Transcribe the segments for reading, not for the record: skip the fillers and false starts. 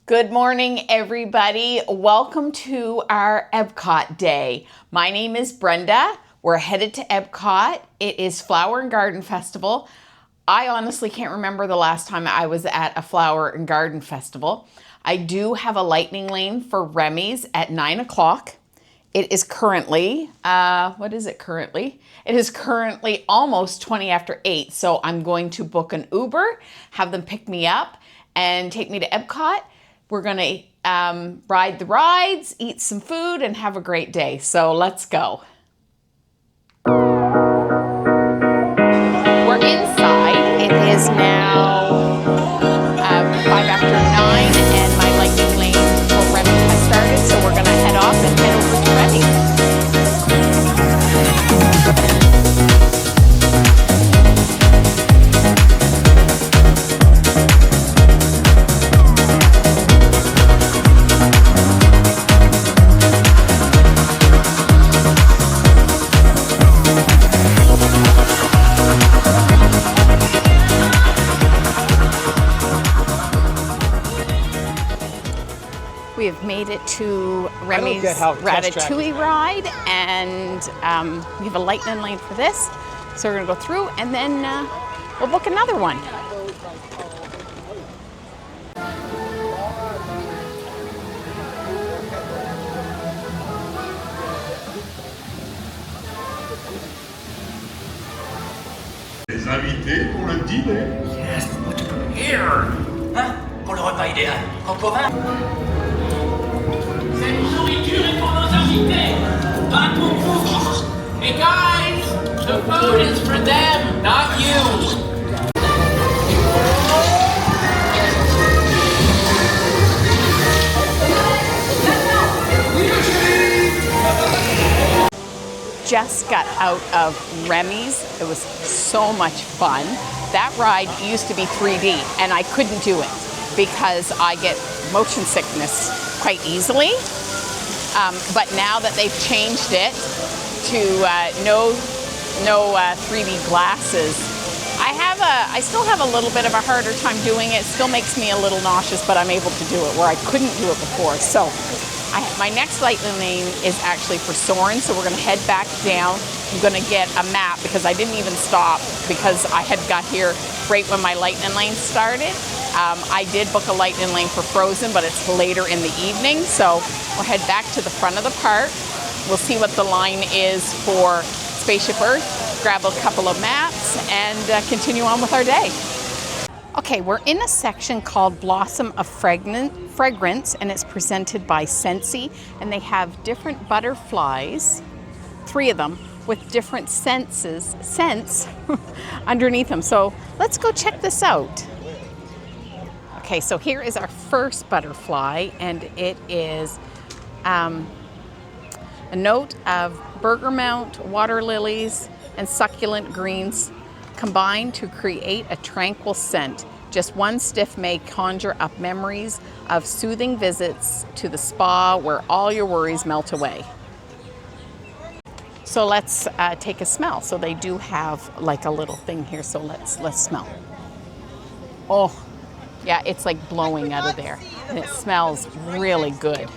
Good morning, everybody. Welcome to our Epcot day. My name is Brenda. We're headed to Epcot. It is Flower and Garden Festival. I honestly can't remember the last time I was at a Flower and Garden Festival. I do have a lightning lane for Remy's at 9 o'clock. It is currently, what is it currently? It is currently almost 20 after 8. So I'm going to book an Uber, have them pick me up and take me to Epcot. We're gonna ride the rides, eat some food, and have a great day. So let's go. We're inside. It is now 5 after 9, and my lightning lane for Remy has started. So we're gonna head off and head over to Remy's. We have made it to Remy's Ratatouille ride, and we have a lightning lane for this. So we're gonna go through, and then we'll book another one. Les invités pour le dîner. Yes, what here? Hein? Pour le repas idéal. Concorin? Cette nourriture est pour nos invités, pas pour vous. Hey guys, the food is for them, not you. Just got out of Remy's. It was so much fun. That ride used to be 3D, and I couldn't do it because I get motion sickness quite easily. But now that they've changed it to no 3D glasses, I still have a little bit of a harder time doing it. It still makes me a little nauseous, but I'm able to do it where I couldn't do it before. So my next lightning lane is actually for Soarin', so we're gonna head back down. I'm gonna get a map because I didn't even stop because I had got here right when my lightning lane started. I did book a lightning lane for Frozen, but it's later in the evening, so we'll head back to the front of the park. We'll see what the line is for Spaceship Earth, grab a couple of maps, and continue on with our day. Okay, we're in a section called Blossom of Fragrance, and it's presented by Scentsy, and they have different butterflies, 3 of them, with different scents underneath them. So let's go check this out. Okay, so here is our first butterfly, and it is a note of bergamot, water lilies, and succulent greens combined to create a tranquil scent. Just one stiff may conjure up memories of soothing visits to the spa where all your worries melt away. So let's take a smell. So they do have like a little thing here, so let's smell. Oh, yeah, it's like blowing out of there, and it smells really good.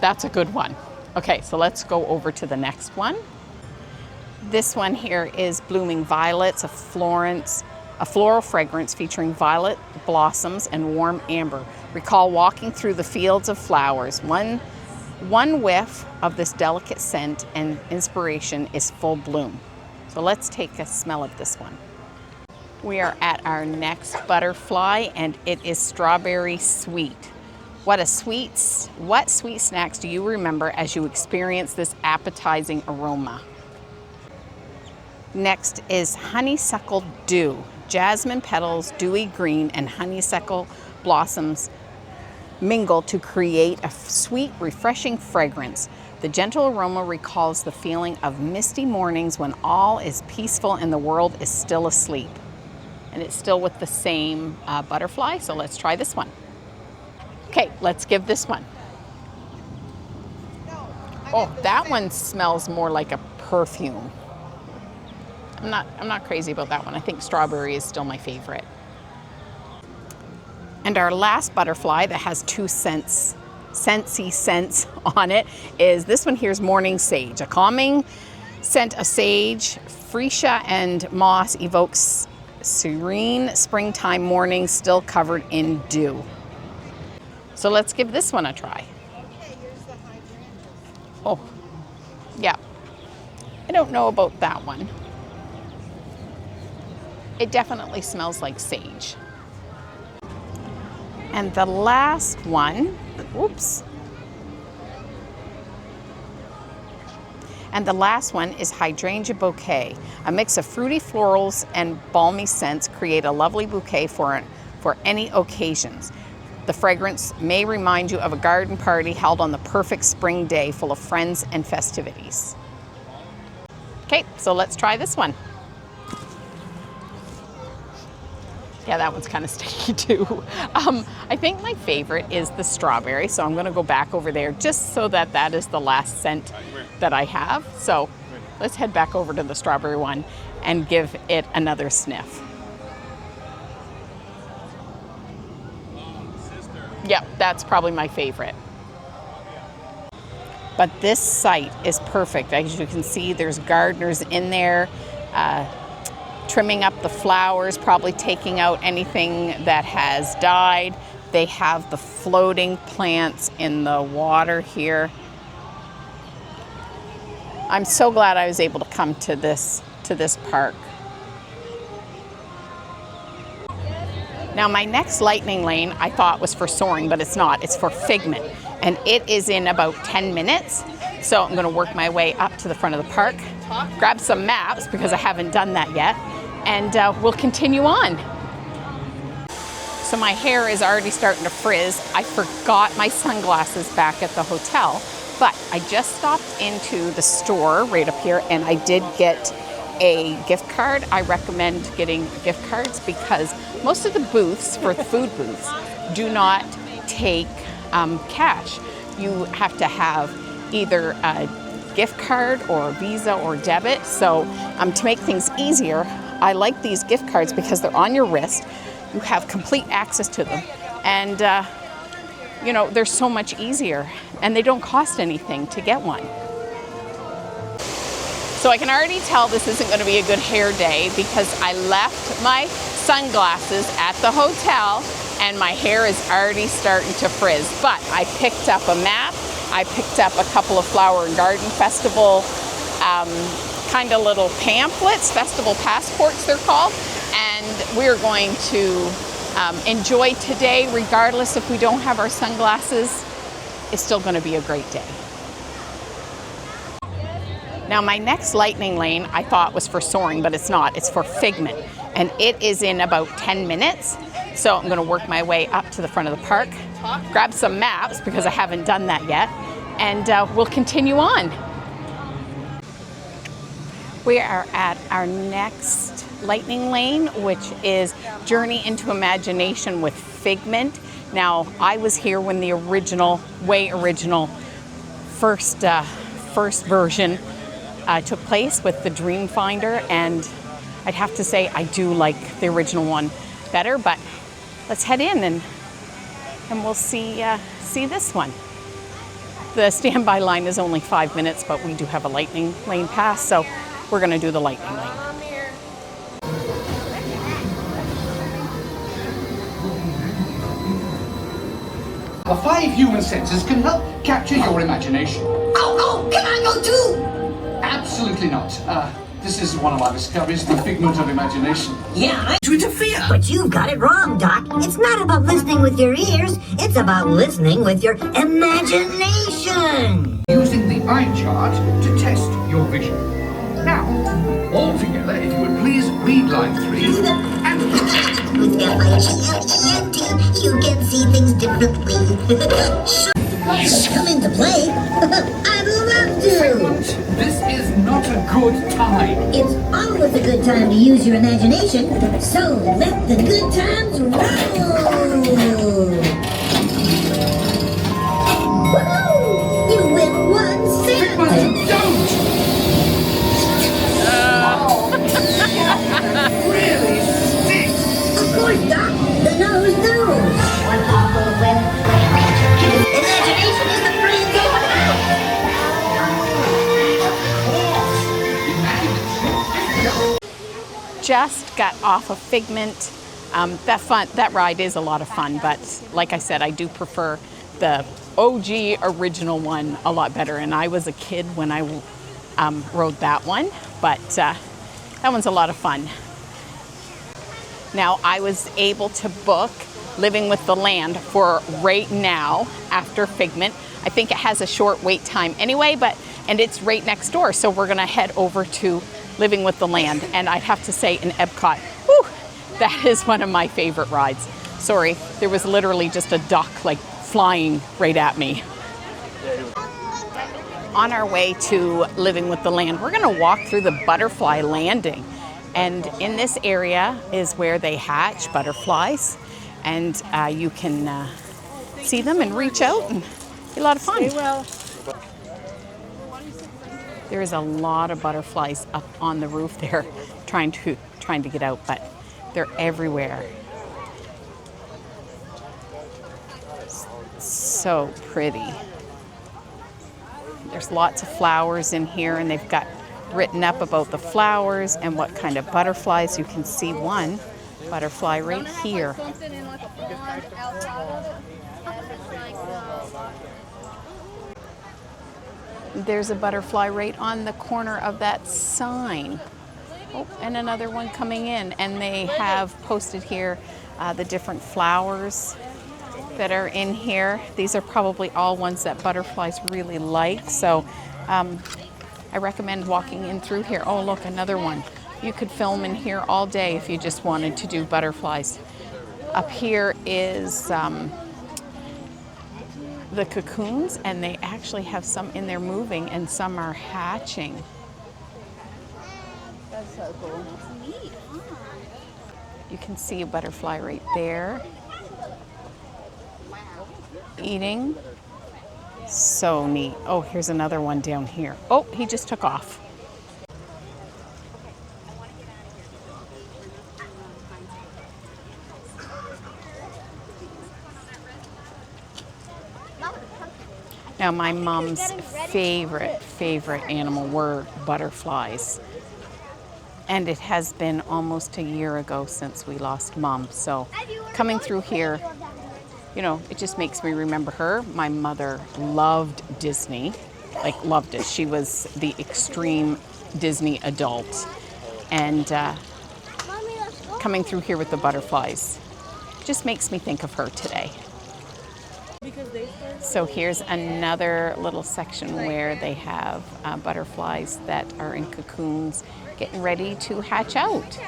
That's a good one. Okay, so let's go over to the next one. This one here is Blooming Violets, a floral fragrance featuring violet blossoms and warm amber. Recall walking through the fields of flowers. One whiff of this delicate scent and inspiration is full bloom. So let's take a smell of this one. We are at our next butterfly, and it is Strawberry Sweet. What sweet snacks do you remember as you experience this appetizing aroma? Next is Honeysuckle Dew. Jasmine petals, dewy green, and honeysuckle blossoms mingle to create a sweet, refreshing fragrance. The gentle aroma recalls the feeling of misty mornings when all is peaceful and the world is still asleep. And it's still with the same butterfly, so let's try this one. Okay, let's give this one. Oh, that one smells more like a perfume. I'm not crazy about that one. I think strawberry is still my favorite. And our last butterfly that has 2 scentsy scents on it is this one here's morning sage. A calming scent of sage, freesia, and moss evokes serene springtime morning still covered in dew. So let's give this one a try. Oh, yeah. I don't know about that one. It definitely smells like sage. And the last one, oops. And the last one is Hydrangea Bouquet. A mix of fruity florals and balmy scents create a lovely bouquet for any occasions. The fragrance may remind you of a garden party held on the perfect spring day full of friends and festivities. Okay, so let's try this one. Yeah, that one's kind of sticky too. I think my favorite is the strawberry, so I'm gonna go back over there just so that is the last scent that I have. So let's head back over to the strawberry one and give it another sniff. Yep, that's probably my favorite. But this site is perfect. As you can see, there's gardeners in there, trimming up the flowers, probably taking out anything that has died. They have the floating plants in the water here. I'm so glad I was able to come to this park. Now my next lightning lane I thought was for soaring, but it's not. It's for Figment, and it is in about 10 minutes. So I'm gonna work my way up to the front of the park, grab some maps because I haven't done that yet, and we'll continue on. So my hair is already starting to frizz. I forgot my sunglasses back at the hotel, but I just stopped into the store right up here and I did get a gift card. I recommend getting gift cards because most of the booths, for the food booths, do not take cash. You have to have either a gift card or Visa or debit. So to make things easier, I like these gift cards because they're on your wrist. You have complete access to them. And you know, they're so much easier and they don't cost anything to get one. So I can already tell this isn't going to be a good hair day because I left my sunglasses at the hotel and my hair is already starting to frizz. But I picked up a map, I picked up a couple of Flower and Garden Festival kind of little pamphlets, festival passports they're called, and we're going to enjoy today regardless if we don't have our sunglasses. It's still going to be a great day. Now my next lightning lane I thought was for soaring, but it's not. It's for Figment, and it is in about 10 minutes. So I'm gonna work my way up to the front of the park, grab some maps because I haven't done that yet, and we'll continue on. We are at our next lightning lane, which is Journey into Imagination with Figment. Now I was here when the original first version took place with the Dreamfinder, and I'd have to say I do like the original one better, but let's head in and we'll see this one. The standby line is only 5 minutes, but we do have a lightning lane pass, so we're gonna do the lightning lane. The 5 human senses can help capture your imagination. Oh, can I go too? Absolutely not. This is one of our discoveries, the figment of imagination. Yeah, I interfere. But you've got it wrong, Doc. It's not about listening with your ears. It's about listening with your imagination. Using the eye chart to test your vision. Now, all together, if you would please read line 3 and... With imagination, you can see things differently. Come into play. I'd love to. Figment, this is not a good time. It's always a good time to use your imagination, so let the good times roll! Woohoo! You win 1 cent! Figment, don't! Really stinks! Of course, Doc, the nose knows! got off of Figment. That ride is a lot of fun, but like I said, I do prefer the OG original one a lot better. And I was a kid when I rode that one, but that one's a lot of fun. Now, I was able to book Living with the Land for right now after Figment. I think it has a short wait time anyway, and it's right next door. So we're gonna head over to Living with the Land. And I'd have to say in Epcot, whew, that is one of my favorite rides. Sorry, there was literally just a duck like flying right at me. On our way to Living with the Land, we're gonna walk through the butterfly landing. And in this area is where they hatch butterflies. And you can see them and reach out and be a lot of fun. There is a lot of butterflies up on the roof there trying to get out, but they're everywhere. So pretty. There's lots of flowers in here, and they've got written up about the flowers and what kind of butterflies. You can see one butterfly right here. There's a butterfly right on the corner of that sign. Oh, and another one coming in. And they have posted here the different flowers that are in here. These are probably all ones that butterflies really like. So I recommend walking in through here. Oh, look, another one. You could film in here all day if you just wanted to do butterflies. Up here is the cocoons, and they actually have some in there moving and some are hatching. That's so cool. That's neat, huh? You can see a butterfly right there. Eating. So neat. Oh, here's another one down here. Oh, he just took off. Now, my mom's favorite animal were butterflies. And it has been almost a year ago since we lost Mom. So coming through here, you know, it just makes me remember her. My mother loved Disney, like loved it. She was the extreme Disney adult. And coming through here with the butterflies just makes me think of her today. So here's another little section where they have butterflies that are in cocoons getting ready to hatch out.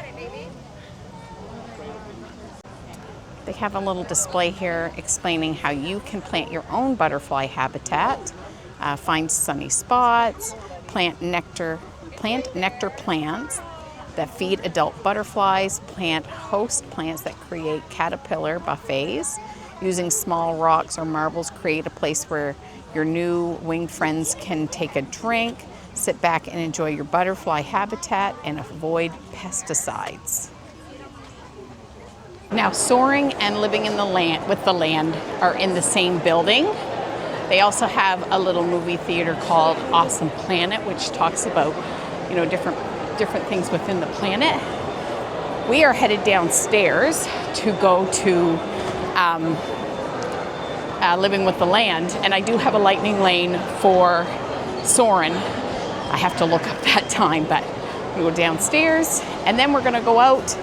They have a little display here explaining how you can plant your own butterfly habitat, find sunny spots, plant nectar plants that feed adult butterflies, plant host plants that create caterpillar buffets. Using small rocks or marbles, create a place where your new winged friends can take a drink, sit back and enjoy your butterfly habitat, and avoid pesticides. Now, soaring and living in the land with the land are in the same building. They also have a little movie theater called Awesome Planet, which talks about, you know, different things within the planet. We are headed downstairs to go to Living with the Land, and I do have a lightning lane for Soarin'. I have to look up that time, but we go downstairs, and then we're going to go out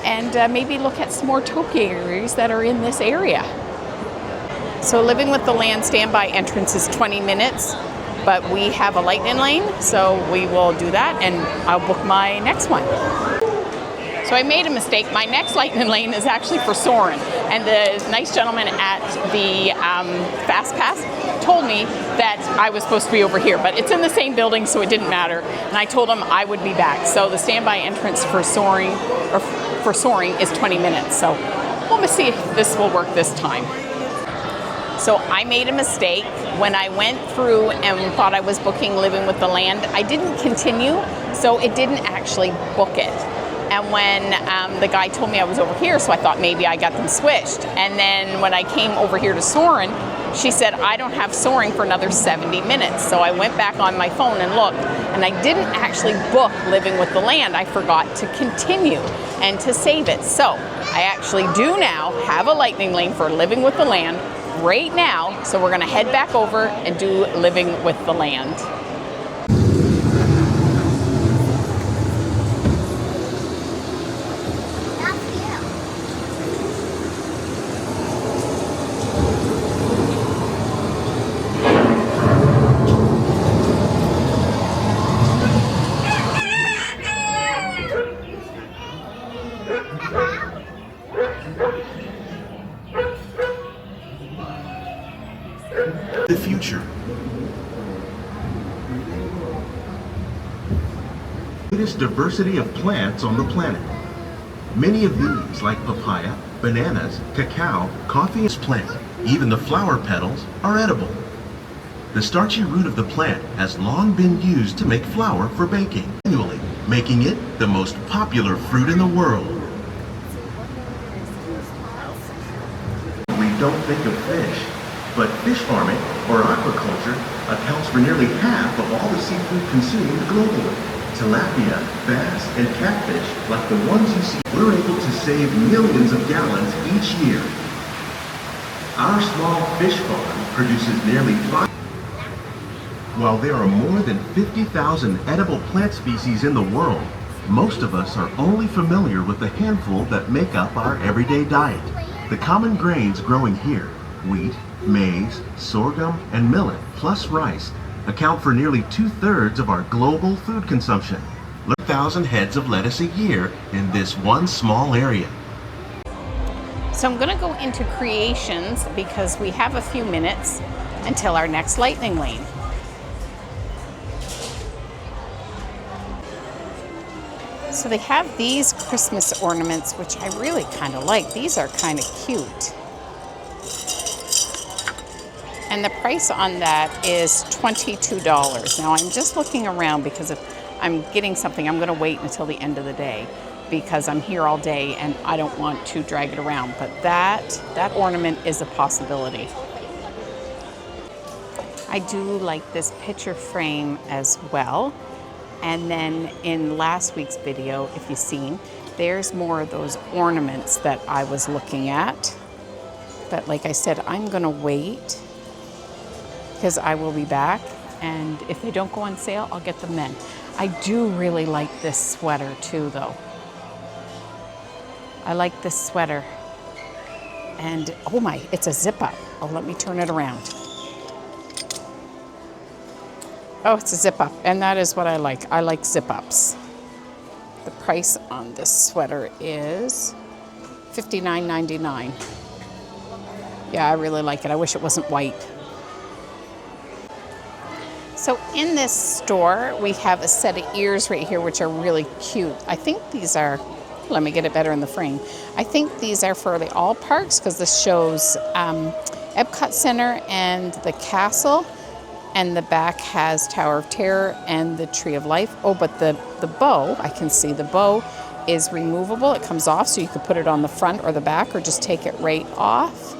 and maybe look at some more topiaries that are in this area. So Living with the Land standby entrance is 20 minutes, but we have a lightning lane, so we will do that, and I'll book my next one. So I made a mistake. My next lightning lane is actually for Soarin', and the nice gentleman at the Fast Pass told me that I was supposed to be over here, but it's in the same building, so it didn't matter. And I told him I would be back. So the standby entrance for Soaring is 20 minutes. So we'll see if this will work this time. So I made a mistake when I went through and thought I was booking Living with the Land. I didn't continue, so it didn't actually book it. And when the guy told me I was over here, so I thought maybe I got them switched. And then when I came over here to Soarin', she said, I don't have Soaring for another 70 minutes. So I went back on my phone and looked, and I didn't actually book Living with the Land. I forgot to continue and to save it. So I actually do now have a lightning lane for Living with the Land right now. So we're gonna head back over and do Living with the Land. The future. Greatest diversity of plants on the planet. Many of these, like papaya, bananas, cacao, coffee, is plant. Even the flower petals are edible. The starchy root of the plant has long been used to make flour for baking, annually, making it the most popular fruit in the world. We don't think of fish, but fish farming, or aquaculture, accounts for nearly half of all the seafood consumed globally. Tilapia, bass, and catfish, like the ones you see, we're able to save millions of gallons each year. Our small fish farm produces nearly 5. While there are more than 50,000 edible plant species in the world, most of us are only familiar with the handful that make up our everyday diet. The common grains growing here, wheat, maize, sorghum, and millet, plus rice, account for nearly 2/3 of our global food consumption. 1,000 heads of lettuce a year in this one small area. So I'm gonna go into creations because we have a few minutes until our next lightning lane. So they have these Christmas ornaments, which I really kind of like. These are kind of cute. And the price on that is $22. Now I'm just looking around because if I'm getting something, I'm gonna wait until the end of the day because I'm here all day and I don't want to drag it around. But that ornament is a possibility. I do like this picture frame as well. And then in last week's video, if you've seen, there's more of those ornaments that I was looking at. But like I said, I'm gonna wait because I will be back. And if they don't go on sale, I'll get them then. I do really like this sweater too, though. I like this sweater. And oh my, it's a zip up. Oh, let me turn it around. Oh, it's a zip up, and that is what I like. I like zip ups. The price on this sweater is $59.99. Yeah, I really like it. I wish it wasn't white. So in this store, we have a set of ears right here, which are really cute. I think these are, let me get it better in the frame. I think these are for the all parks because this shows Epcot Center and the castle. And the back has Tower of Terror and the Tree of Life. Oh, but the bow, I can see the bow is removable. It comes off, so you could put it on the front or the back or just take it right off.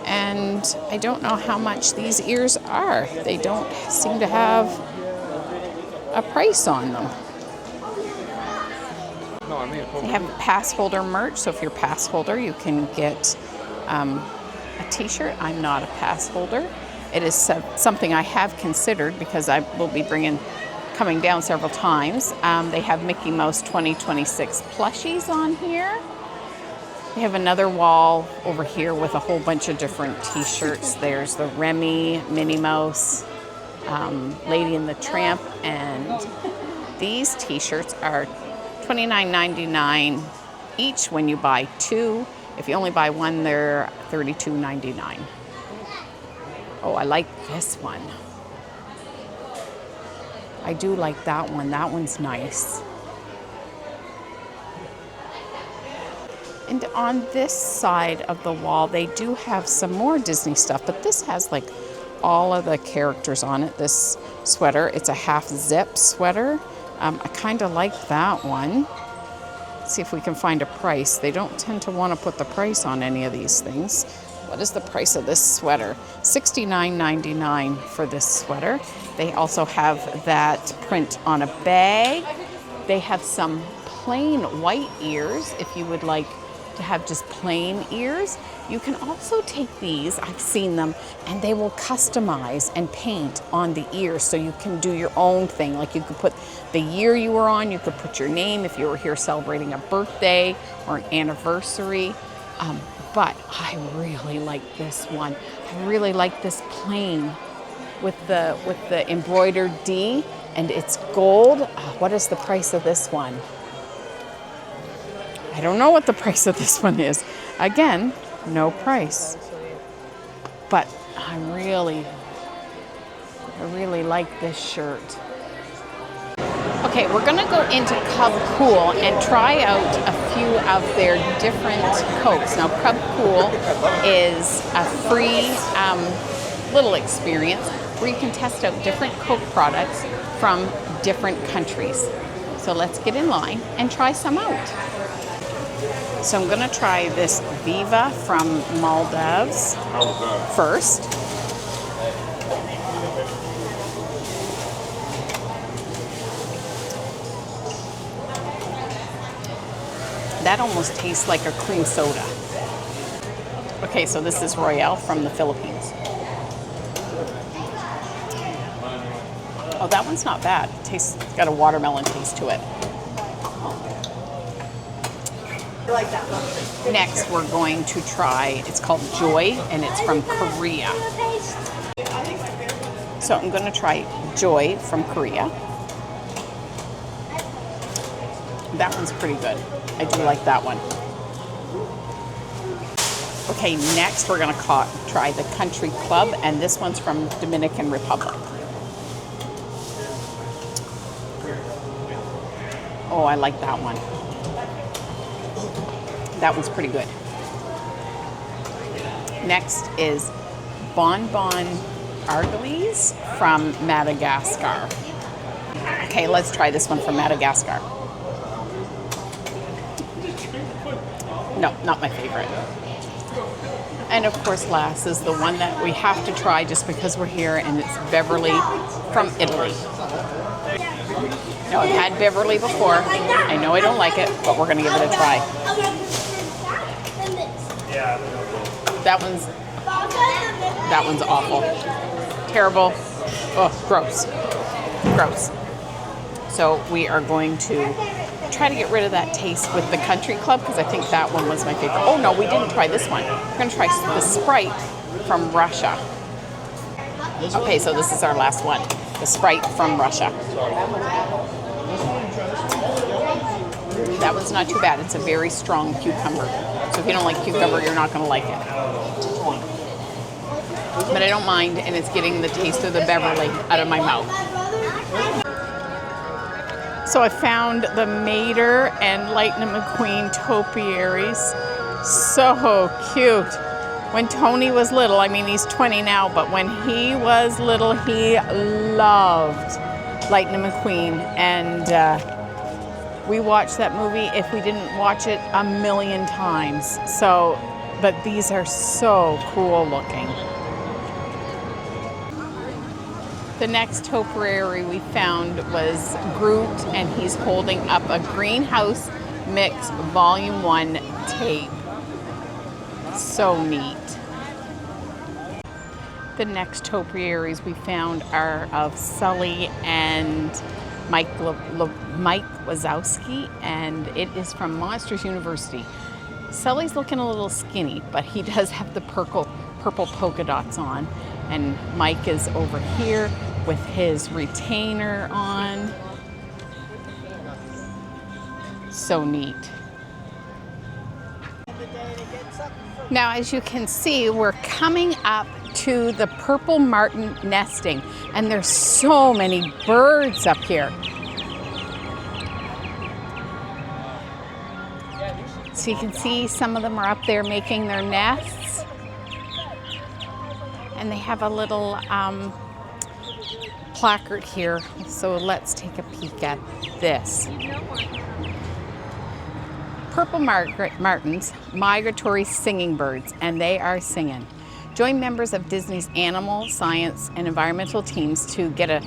And I don't know how much these ears are. They don't seem to have a price on them. They have pass holder merch, so if you're a pass holder, you can get a t-shirt. I'm not a pass holder. It is something I have considered because I will be coming down several times. They have Mickey Mouse 2026 plushies on here. They have another wall over here with a whole bunch of different t-shirts. There's the Remy, Minnie Mouse, Lady and the Tramp, and these t-shirts are $29.99 each when you buy two. If you only buy one, they're $32.99. Oh, I like this one. I do like that one. That one's nice. And on this side of the wall, they do have some more Disney stuff, but this has like all of the characters on it. This sweater, it's a half zip sweater. I kind of like that one. See if we can find a price. They don't tend to want to put the price on any of these things. What is the price of this sweater? $69.99 for this sweater. They also have that print on a bag. They have some plain white ears if you would like to have just plain ears. You can also take these, I've seen them, and they will customize and paint on the ears, so you can do your own thing. Like you could put the year you were on, you could put your name if you were here celebrating a birthday or an anniversary. But I really like this one. I really like this plain with the embroidered D, and it's gold. What is the price of this one? I don't know what the price of this one is. Again, no price. But I really like this shirt. Okay, we're gonna go into Cub Cool and try out a few of their different Cokes. Now, Cub Cool is a free little experience where you can test out different Coke products from different countries. So let's get in line and try some out. So I'm gonna try this Viva from Maldives first. That almost tastes like a cream soda. Okay, so this is Royale from the Philippines. Oh, that one's not bad. It's got a watermelon taste to it. Next, we're going to try, it's called Joy, and it's from Korea. So I'm going to try Joy from Korea. That one's pretty good. I do like that one. Okay, next we're going to try the Country Club, and this one's from Dominican Republic. Oh, I like that one. That one's pretty good. Next is Bon Bon Argles from Madagascar. Okay, let's try this one from Madagascar. No, not my favorite. And of course, last is the one that we have to try just because we're here, and it's Beverly from Italy. Now, I've had Beverly before. I know I don't like it, but we're going to give it a try. That one's awful. Terrible. Oh, gross. Gross. So we are going to try to get rid of that taste with the Country Club, because I think that one was my favorite. Oh no, we didn't try this one. We're going to try the Sprite from Russia. Okay, so this is our last one. The Sprite from Russia. That one's not too bad. It's a very strong cucumber. So if you don't like cucumber, you're not going to like it. But I don't mind, and it's getting the taste of the Beverly out of my mouth. So I found the Mater and Lightning McQueen topiaries. So cute. When Tony was little, I mean, he's 20 now, but when he was little, he loved Lightning McQueen. And we watched that movie if we didn't watch it a million times. So, but these are so cool looking. The next topiary we found was Groot, and he's holding up a Greenhouse Mix Volume 1 tape. So neat. The next topiaries we found are of Sully and Mike Wazowski, and it is from Monsters University. Sully's looking a little skinny, but he does have the purple polka dots on. And Mike is over here with his retainer on. So neat. Now, as you can see, we're coming up to the purple martin nesting, and there's so many birds up here. So you can see some of them are up there making their nests. And they have a little placard here. So let's take a peek at this. purple martins, migratory singing birds, and they are singing. Join members of Disney's animal, science, and environmental teams to get a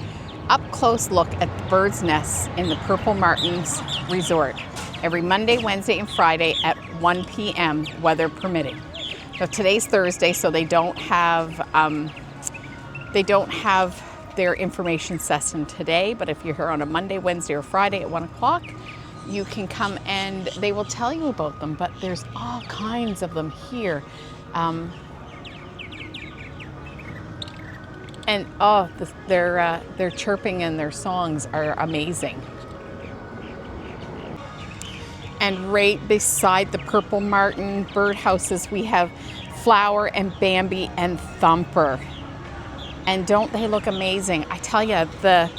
up-close look at the birds' nests in the Purple Martins Resort every Monday, Wednesday, and Friday at 1 p.m., weather permitting. So today's Thursday, so they don't have their information session today, but if you're here on a Monday, Wednesday, or Friday at 1 o'clock, you can come and they will tell you about them, but there's all kinds of them here. And their chirping and their songs are amazing. And right beside the Purple Martin birdhouses, we have Flower and Bambi and Thumper. And don't they look amazing? I tell you, the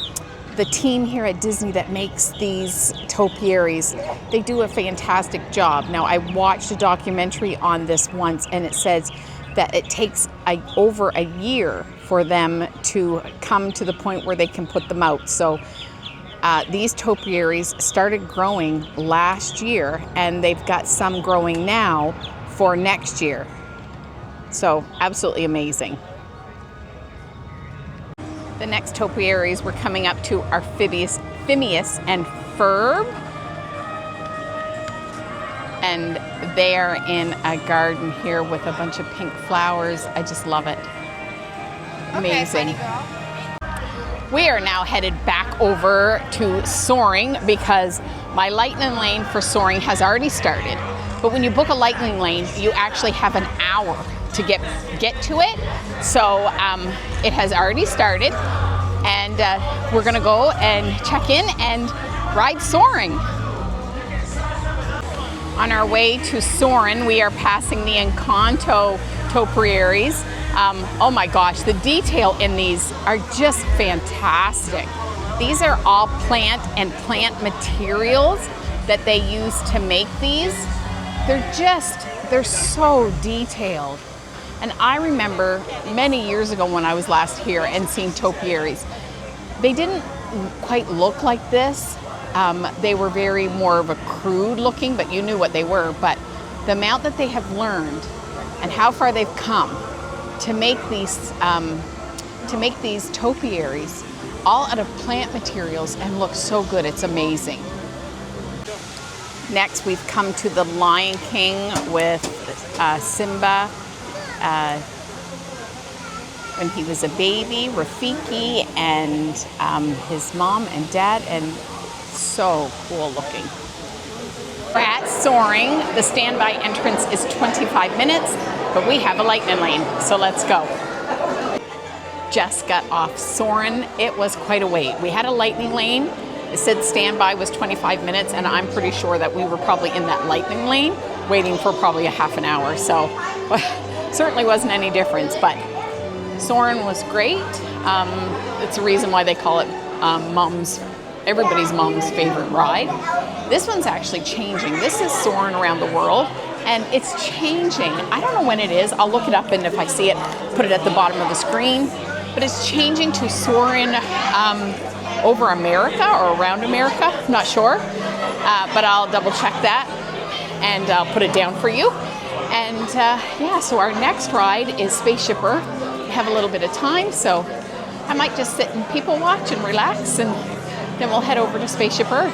team here at Disney that makes these topiaries, they do a fantastic job. Now, I watched a documentary on this once, and it says that it takes over a year for them to come to the point where they can put them out. So these topiaries started growing last year, and they've got some growing now for next year. So absolutely amazing. The next topiaries we're coming up to are Phineas and Ferb. And they are in a garden here with a bunch of pink flowers. I just love it. Amazing. We are now headed back over to Soaring because my lightning lane for Soaring has already started. But when you book a lightning lane, you actually have an hour to get to it. So it has already started, and we're gonna go and check in and ride Soaring. On our way to Soarin', we are passing the Encanto topiaries. Oh my gosh, the detail in these are just fantastic. These are all plant materials that they use to make these. They're so detailed. And I remember many years ago when I was last here and seeing topiaries, they didn't quite look like this. They were very more of a crude looking, but you knew what they were. But the amount that they have learned and how far they've come to make these topiaries all out of plant materials and look so good, it's amazing. Next, we've come to the Lion King with Simba. When he was a baby, Rafiki, and his mom and dad, and so cool looking. We're at Soaring. The standby entrance is 25 minutes, but we have a lightning lane, so let's go. Just got off Soarin'. It was quite a wait. We had a lightning lane. It said standby was 25 minutes, and I'm pretty sure that we were probably in that lightning lane waiting for probably a half an hour, so certainly wasn't any difference, but Soarin' was great. It's the reason why they call it everybody's mom's favorite ride. This one's actually changing. This is Soarin' Around the World, and it's changing. I don't know when it is. I'll look it up, and if I see it, put it at the bottom of the screen. But it's changing to Soarin' over America or around America. I'm not sure, but I'll double check that, and I'll put it down for you. And yeah, so our next ride is Spaceship Earth. We have a little bit of time, so I might just sit and people watch and relax, and then we'll head over to Spaceship Earth.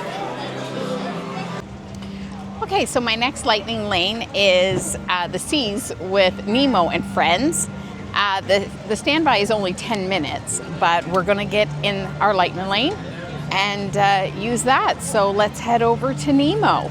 Okay, so my next lightning lane is the Seas with Nemo and Friends. The standby is only 10 minutes, but we're gonna get in our lightning lane and use that. So let's head over to Nemo.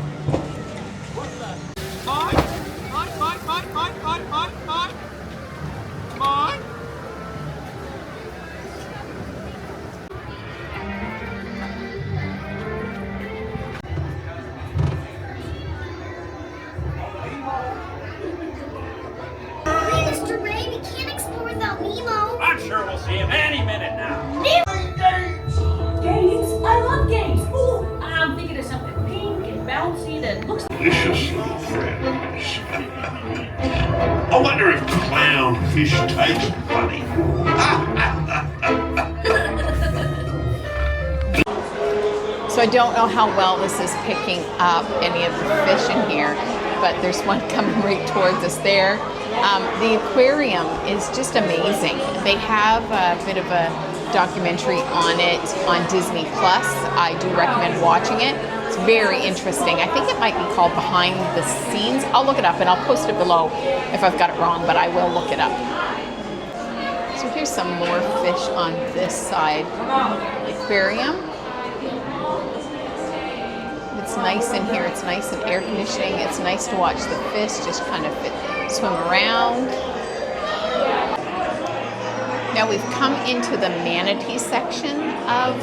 I'm sure we'll see him any minute now. Games! I love games! Ooh, I'm thinking of something pink and bouncy that looks Delicious little friends. I wonder if clownfish taste funny. So I I don't know how well this is picking up any of the fish in here, but there's one coming right towards us there. The aquarium is just amazing. They have a bit of a documentary on it on Disney Plus. I do recommend watching it. It's very interesting. I think it might be called Behind the Scenes. I'll look it up and I'll post it below if I've got it wrong, but I will look it up. So here's some more fish on this side. Aquarium. It's nice in here. It's nice and air conditioning. It's nice to watch the fish just kind of swim around. Now we've come into the manatee section of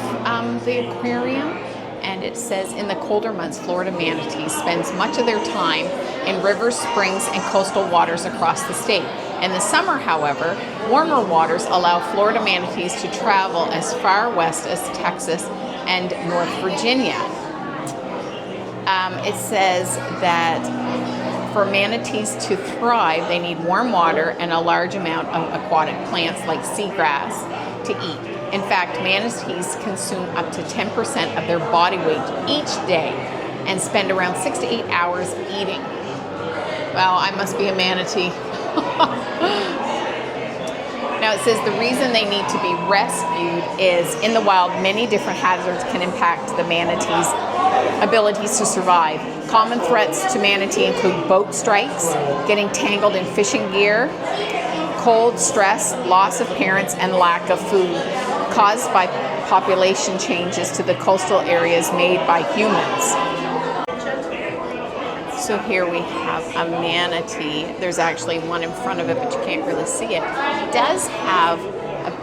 the aquarium, and it says in the colder months, Florida manatee spends much of their time in rivers, springs, and coastal waters across the state. In the summer, however, warmer waters allow Florida manatees to travel as far west as Texas and North Virginia. It says that for manatees to thrive, they need warm water and a large amount of aquatic plants like seagrass to eat. In fact, manatees consume up to 10% of their body weight each day and spend around 6 to 8 hours eating. Well, I must be a manatee. Now it says the reason they need to be rescued is in the wild, many different hazards can impact the manatees' abilities to survive. Common threats to manatee include boat strikes, getting tangled in fishing gear, cold, stress, loss of parents, and lack of food caused by population changes to the coastal areas made by humans. So here we have a manatee. There's actually one in front of it, but you can't really see it. It does have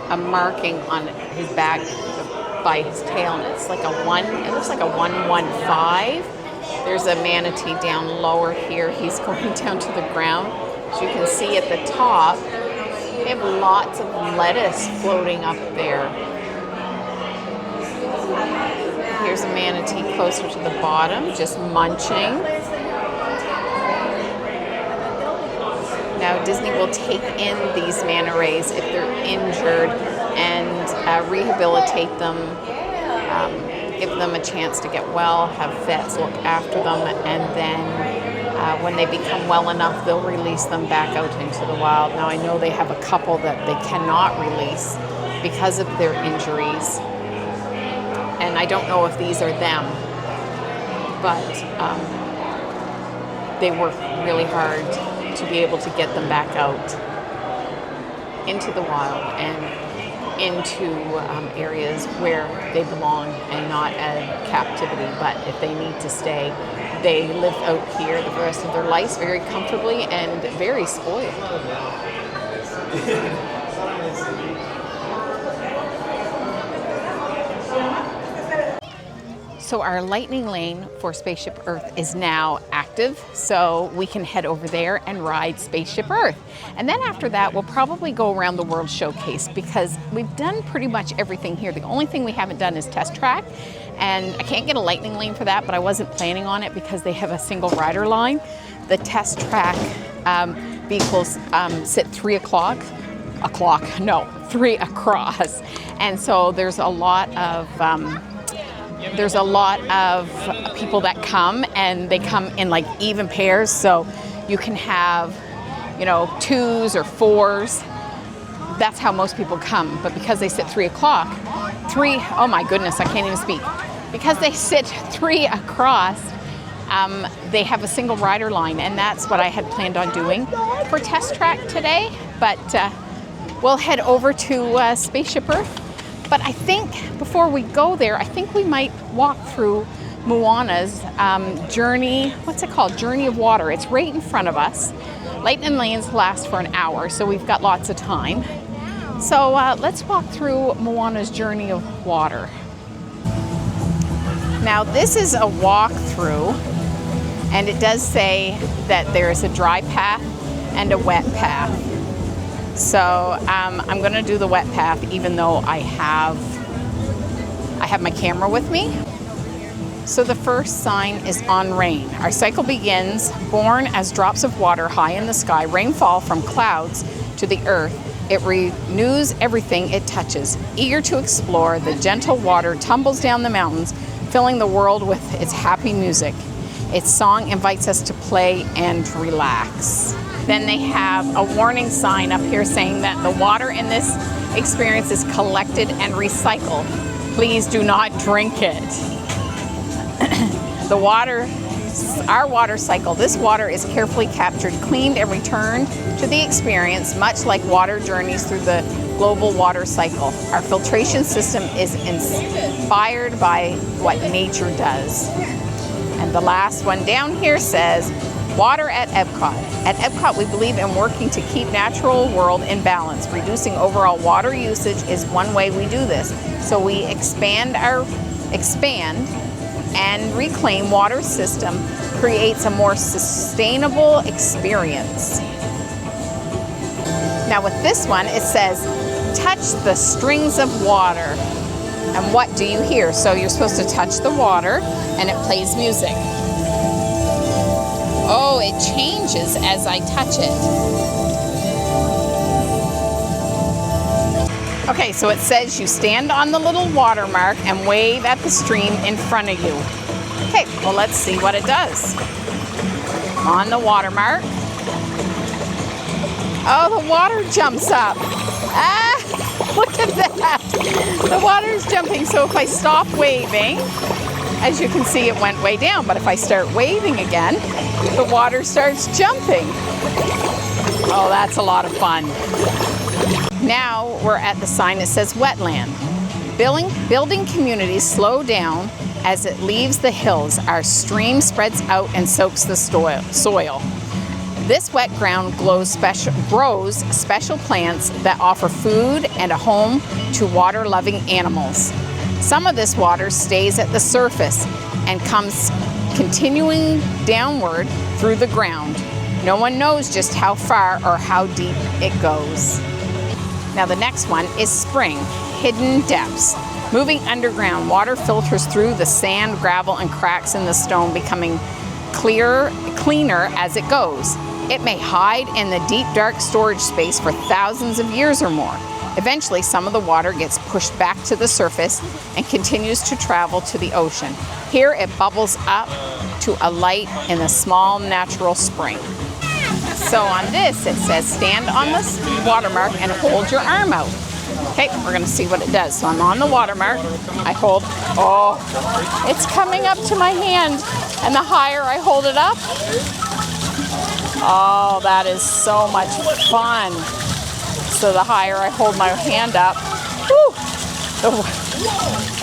a marking on his back by his tail, and it's like a 1, it looks like a 115. There's a manatee down lower here. He's going down to the ground. As you can see at the top, they have lots of lettuce floating up there. Here's a manatee closer to the bottom, just munching. Now Disney will take in these manta rays if they're injured and rehabilitate them, give them a chance to get well, have vets look after them, and then when they become well enough, they'll release them back out into the wild. Now I know they have a couple that they cannot release because of their injuries, and I don't know if these are them, but they work really hard to be able to get them back out into the wild and into areas where they belong and not at captivity. But if they need to stay, they live out here the rest of their lives very comfortably and very spoiled. So our lightning lane for Spaceship Earth is now active, so we can head over there and ride Spaceship Earth. And then after that, we'll probably go around the World Showcase because we've done pretty much everything here. The only thing we haven't done is Test Track, and I can't get a lightning lane for that, but I wasn't planning on it because they have a single rider line. The Test Track vehicles sit 3 across, and so there's a lot of people that come, and they come in like even pairs, so you can have, 2s or 4s. That's how most people come. But because they sit 3 o'clock, oh my goodness, I can't even speak. Because they sit 3 across, they have a single rider line, and that's what I had planned on doing for Test Track today. But we'll head over to Spaceship Earth. But I think before we go there, I think we might walk through Moana's journey. What's it called? Journey of Water. It's right in front of us. Lightning lanes last for an hour, so we've got lots of time. So let's walk through Moana's Journey of Water. Now this is a walkthrough, and it does say that there is a dry path and a wet path. So I'm going to do the wet path, even though I have my camera with me. So the first sign is on rain. Our cycle begins, born as drops of water high in the sky, rainfall from clouds to the earth. It renews everything it touches. Eager to explore, the gentle water tumbles down the mountains, filling the world with its happy music. Its song invites us to play and relax. Then they have a warning sign up here saying that the water in this experience is collected and recycled. Please do not drink it. Our water cycle, this water is carefully captured, cleaned, and returned to the experience, much like water journeys through the global water cycle. Our filtration system is inspired by what nature does. And the last one down here says, water at Epcot. At Epcot, we believe in working to keep natural world in balance. Reducing overall water usage is one way we do this. So we expand and reclaim water system creates a more sustainable experience. Now with this one, it says, touch the strings of water. And what do you hear? So you're supposed to touch the water and it plays music. Oh, it changes as I touch it. Okay, so it says you stand on the little watermark and wave at the stream in front of you. Okay, well let's see what it does. On the watermark. Oh, the water jumps up. Ah, look at that. The water's jumping, so if I stop waving, as you can see, it went way down, but if I start waving again, the water starts jumping. Oh, that's a lot of fun. Now we're at the sign that says wetland. Building communities slow down as it leaves the hills. Our stream spreads out and soaks the soil. This wet ground grows special plants that offer food and a home to water-loving animals. Some of this water stays at the surface and comes continuing downward through the ground. No one knows just how far or how deep it goes. Now the next one is spring, hidden depths. Moving underground, water filters through the sand, gravel, and cracks in the stone, becoming cleaner as it goes. It may hide in the deep, dark storage space for thousands of years or more. Eventually, some of the water gets pushed back to the surface and continues to travel to the ocean. Here, it bubbles up to a light in a small natural spring. So on this, it says stand on the watermark and hold your arm out. Okay, we're going to see what it does. So I'm on the watermark. I hold, oh, it's coming up to my hand. And the higher I hold it up, oh, that is so much fun. So the higher I hold my hand up, and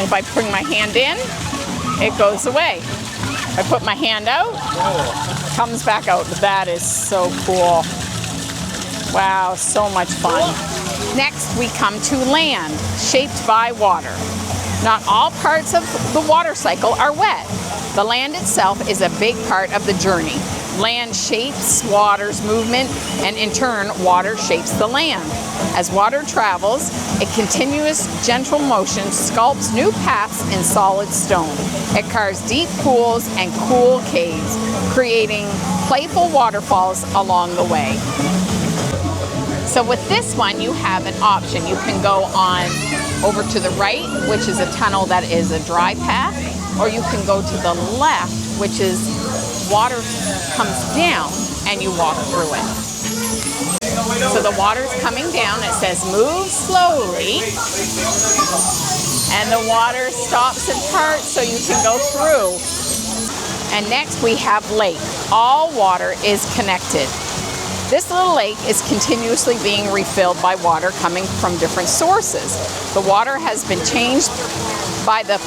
if I bring my hand in, it goes away. I put my hand out, comes back out. That is so cool. Wow, so much fun. Next, we come to land, shaped by water. Not all parts of the water cycle are wet. The land itself is a big part of the journey. Land shapes water's movement, and in turn, water shapes the land. As water travels, a continuous, gentle motion sculpts new paths in solid stone. It carves deep pools and cool caves, creating playful waterfalls along the way. So with this one, you have an option. You can go on over to the right, which is a tunnel that is a dry path, or you can go to the left, which is water comes down and you walk through it. So the water's coming down. It says move slowly, and the water stops in parts so you can go through. And next we have lake. All water is connected. This little lake is continuously being refilled by water coming from different sources. The water has been changed by the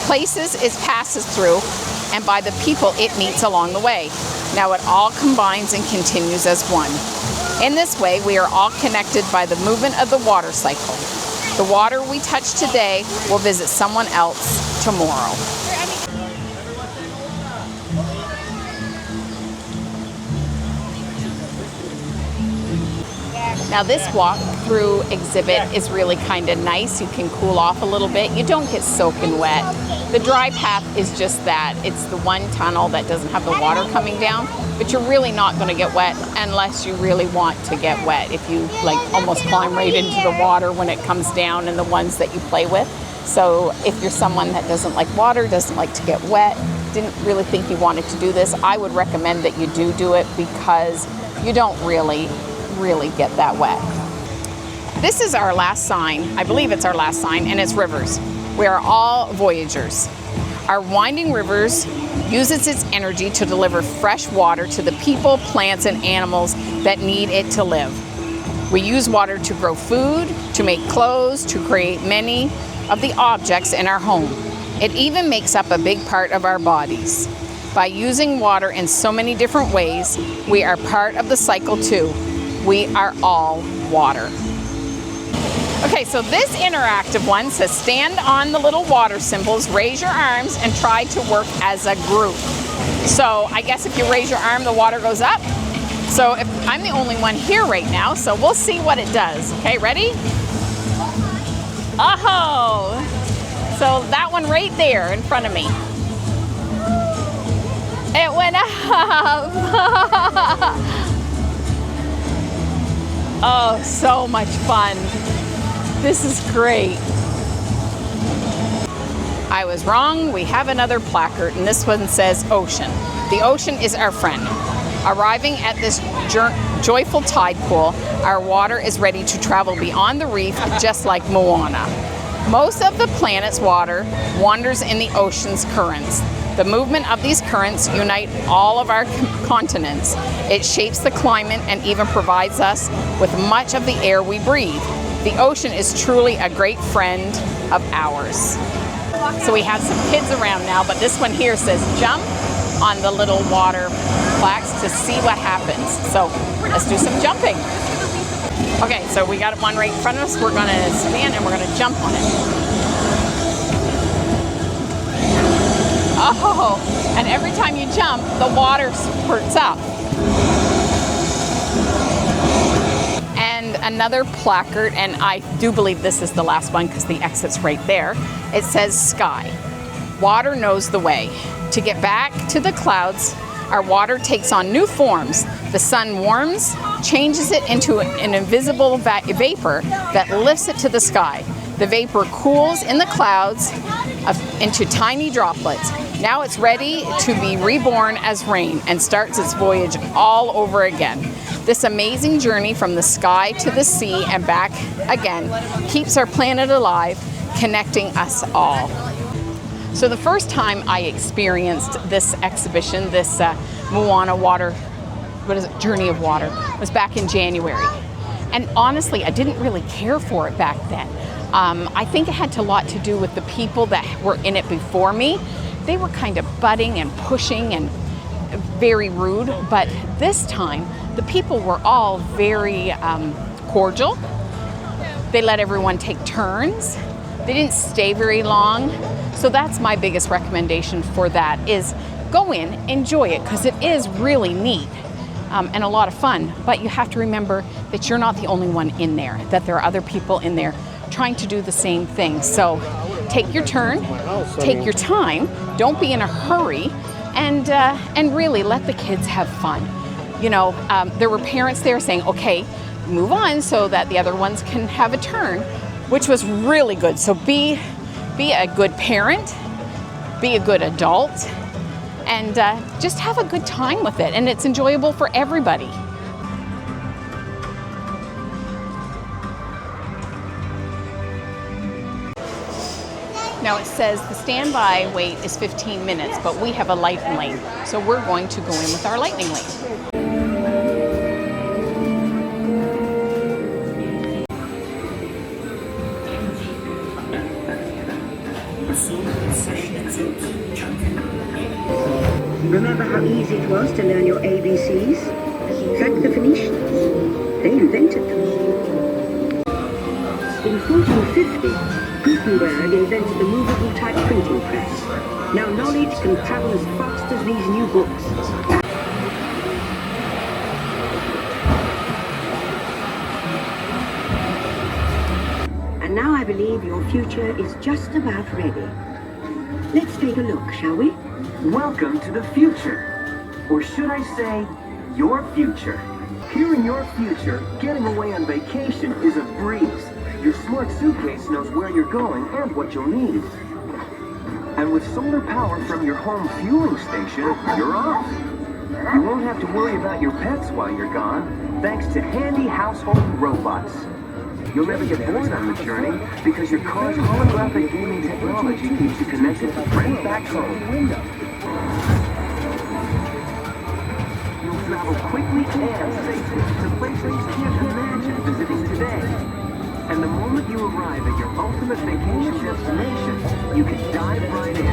places it passes through and by the people it meets along the way. Now it all combines and continues as one. In this way, we are all connected by the movement of the water cycle. The water we touch today will visit someone else tomorrow. Now this walk-through exhibit is really kind of nice. You can cool off a little bit. You don't get soaking wet. The dry path is just that. It's the one tunnel that doesn't have the water coming down, but you're really not going to get wet unless you really want to get wet. If you like almost climb right into the water when it comes down and the ones that you play with. So if you're someone that doesn't like water, doesn't like to get wet, didn't really think you wanted to do this, I would recommend that you do it because you don't really get that wet. This is our last sign. I believe it's our last sign, and it's rivers. We are all voyagers. Our winding rivers uses its energy to deliver fresh water to the people, plants, and animals that need it to live. We use water to grow food, to make clothes, to create many of the objects in our home. It even makes up a big part of our bodies. By using water in so many different ways, we are part of the cycle too. We are all water. Okay, so this interactive one says stand on the little water symbols, raise your arms, and try to work as a group. So I guess if you raise your arm, the water goes up. So if I'm the only one here right now, so we'll see what it does. Okay, ready? Oh, so that one right there in front of me. It went up. Oh, so much fun. This is great. I was wrong. We have another placard, and this one says ocean. The ocean is our friend. Arriving at this joyful tide pool, our water is ready to travel beyond the reef, just like Moana. Most of the planet's water wanders in the ocean's currents. The movement of these currents unite all of our continents. It shapes the climate and even provides us with much of the air we breathe. The ocean is truly a great friend of ours. So we have some kids around now, but this one here says jump on the little water plaques to see what happens. So let's do some jumping. Okay, so we got one right in front of us. We're gonna stand and we're gonna jump on it. Oh, and every time you jump, the water spurts up. And another placard, and I do believe this is the last one because the exit's right there. It says sky. Water knows the way. To get back to the clouds, our water takes on new forms. The sun warms, changes it into an invisible vapor that lifts it to the sky. The vapor cools in the clouds into tiny droplets. Now it's ready to be reborn as rain and starts its voyage all over again. This amazing journey from the sky to the sea and back again keeps our planet alive, connecting us all. So the first time I experienced this exhibition, this Moana Journey of Water, was back in January. And honestly, I didn't really care for it back then. I think it had a lot to do with the people that were in it before me. They were kind of butting and pushing and very rude, but this time the people were all very cordial. They let everyone take turns. They didn't stay very long. So that's my biggest recommendation for that is go in, enjoy it, because it is really neat and a lot of fun. But you have to remember that you're not the only one in there, that there are other people in there trying to do the same thing. So take your turn, take your time, don't be in a hurry, and really let the kids have fun. You know, there were parents there saying, okay, move on so that the other ones can have a turn, which was really good. So be a good parent, be a good adult, and just have a good time with it. And it's enjoyable for everybody. Now it says the standby wait is 15 minutes, but we have a lightning lane. So we're going to go in with our lightning lane. Remember how easy it was to learn your ABCs? Thank the Phoenicians. They invented them. In 1450, Gutenberg invented the movable type printing press. Now knowledge can travel as fast as these new books. And now I believe your future is just about ready. Let's take a look, shall we? Welcome to the future. Or should I say, your future. Here in your future, getting away on vacation is a breeze. Your smart suitcase knows where you're going and what you'll need. And with solar power from your home fueling station, you're off. You won't have to worry about your pets while you're gone, thanks to handy household robots. You'll never get bored on the journey because your car's holographic gaming technology keeps you connected to friends back home. You'll travel quickly and safely to places you can't imagine visiting today. And the moment you arrive at your ultimate vacation destination, you can dive right in.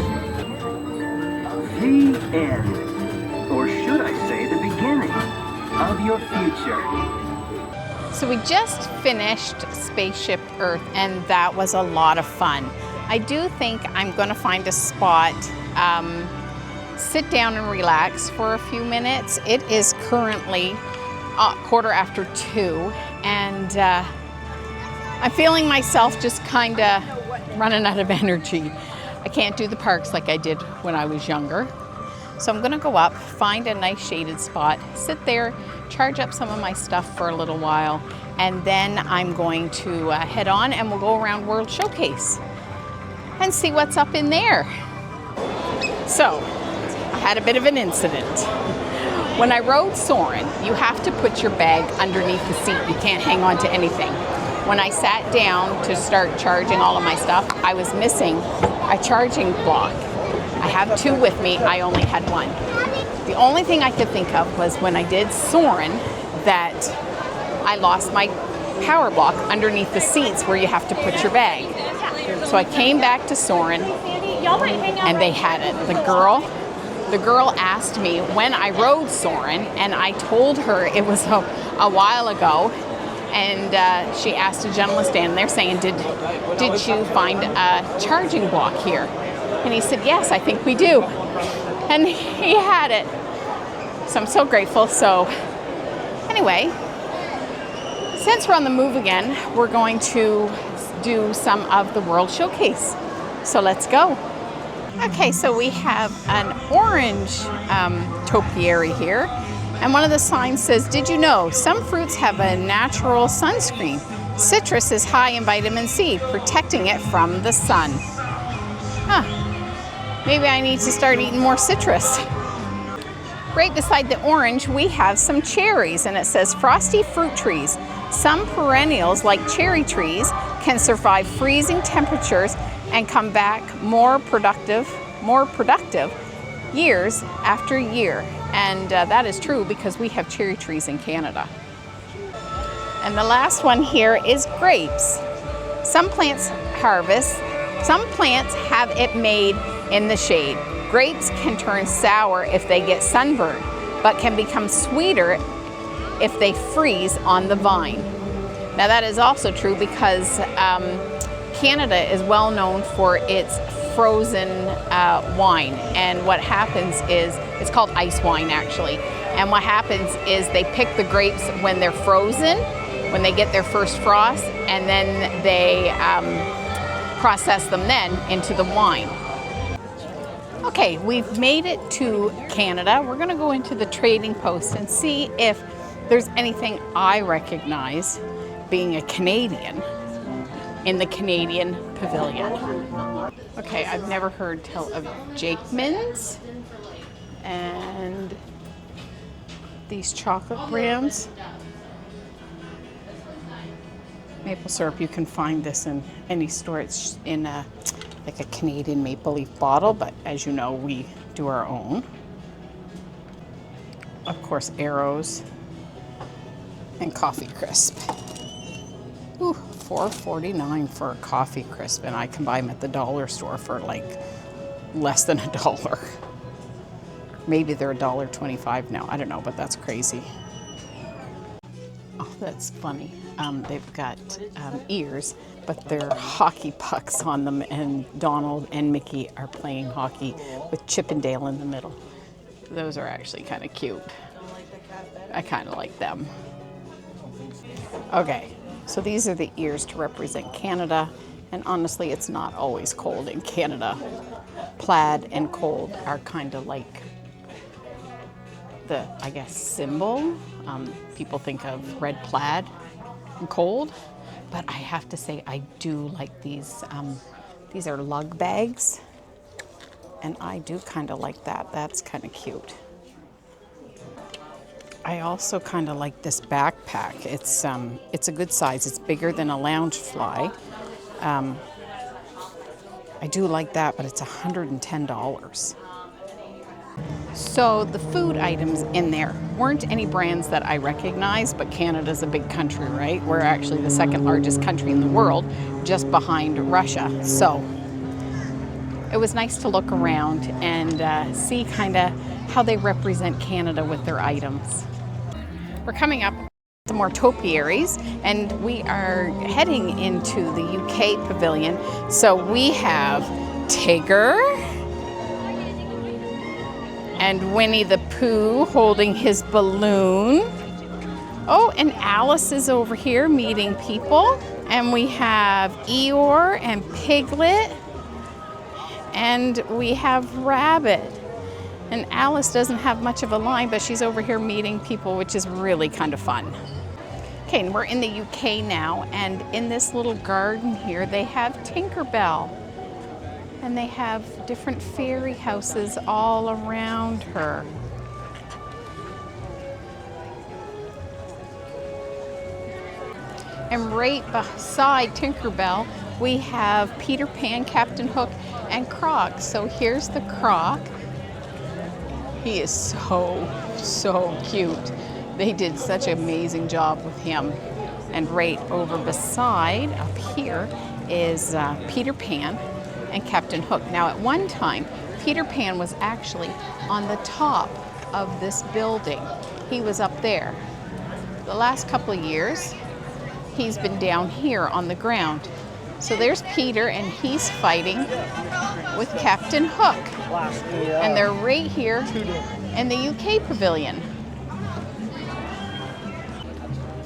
The end. Or should I say the beginning of your future. So we just finished Spaceship Earth, and that was a lot of fun. I do think I'm going to find a spot, sit down and relax for a few minutes. It is currently 2:15, and I'm feeling myself just kind of running out of energy. I can't do the parks like I did when I was younger. So I'm going to go up, find a nice shaded spot, sit there, charge up some of my stuff for a little while, and then I'm going to head on and we'll go around World Showcase and see what's up in there. So, I had a bit of an incident. When I rode Soarin', you have to put your bag underneath the seat. You can't hang on to anything. When I sat down to start charging all of my stuff, I was missing a charging block. I have two with me, I only had one. The only thing I could think of was when I did Soarin' that I lost my power block underneath the seats where you have to put your bag. So I came back to Soarin' and they had it. The girl asked me when I rode Soarin', and I told her it was a while ago, and she asked a gentleman standing there saying, did you find a charging block here? And he said, yes, I think we do. And he had it. So I'm so grateful. So anyway, since we're on the move again, we're going to do some of the World Showcase. So let's go. Okay, so we have an orange topiary here. And one of the signs says, did you know some fruits have a natural sunscreen? Citrus is high in vitamin C, protecting it from the sun. Huh. Maybe I need to start eating more citrus. Right beside the orange, we have some cherries, and it says frosty fruit trees. Some perennials, like cherry trees, can survive freezing temperatures and come back more productive years after year. And that is true because we have cherry trees in Canada. And the last one here is grapes. Some plants have it made in the shade. Grapes can turn sour if they get sunburned, but can become sweeter if they freeze on the vine. Now that is also true because Canada is well known for its frozen wine, and what happens is, it's called ice wine actually, and what happens is they pick the grapes when they're frozen, when they get their first frost, and then they process them then into the wine. Okay, we've made it to Canada. We're gonna go into the trading post and see if there's anything I recognize being a Canadian in the Canadian Pavilion. Okay, I've never heard tell of Jakeman's and these chocolate brands. Maple syrup, you can find this in any store. It's in like a Canadian maple leaf bottle, but as you know, we do our own. Of course, Arrows and Coffee Crisp. Ooh, $4.49 for a Coffee Crisp, and I can buy them at the dollar store for like less than $1. Maybe they're $1.25 now. I don't know, but that's crazy. Oh, that's funny. They've got ears, but they're hockey pucks on them, and Donald and Mickey are playing hockey with Chip and Dale in the middle. Those are actually kind of cute. I kind of like them. Okay, so these are the ears to represent Canada, and honestly, it's not always cold in Canada. Plaid and cold are kind of like the, I guess, symbol. People think of red plaid and cold, But I have to say, I do like these. These are lug bags. And I do kind of like that. That's kind of cute. I also kind of like this backpack. It's a good size. It's bigger than a Loungefly. I do like that, but it's $110. So the food items in there weren't any brands that I recognized, but Canada's a big country, right? We're actually the second largest country in the world, just behind Russia. So it was nice to look around and see kind of how they represent Canada with their items. We're coming up to more topiaries, and we are heading into the UK pavilion. So we have Tigger and Winnie the Pooh holding his balloon. Oh, and Alice is over here meeting people. And we have Eeyore and Piglet. And we have Rabbit. And Alice doesn't have much of a line, but she's over here meeting people, which is really kind of fun. Okay, and we're in the UK now, and in this little garden here, they have Tinkerbell. And they have different fairy houses all around her. And right beside Tinkerbell, we have Peter Pan, Captain Hook, and Croc. So here's the Croc. He is so cute. They did such an amazing job with him. And right over beside, up here, is Peter Pan and Captain Hook. Now at one time, Peter Pan was actually on the top of this building. He was up there. The last couple of years, he's been down here on the ground. So there's Peter, and he's fighting with Captain Hook. And they're right here in the UK pavilion.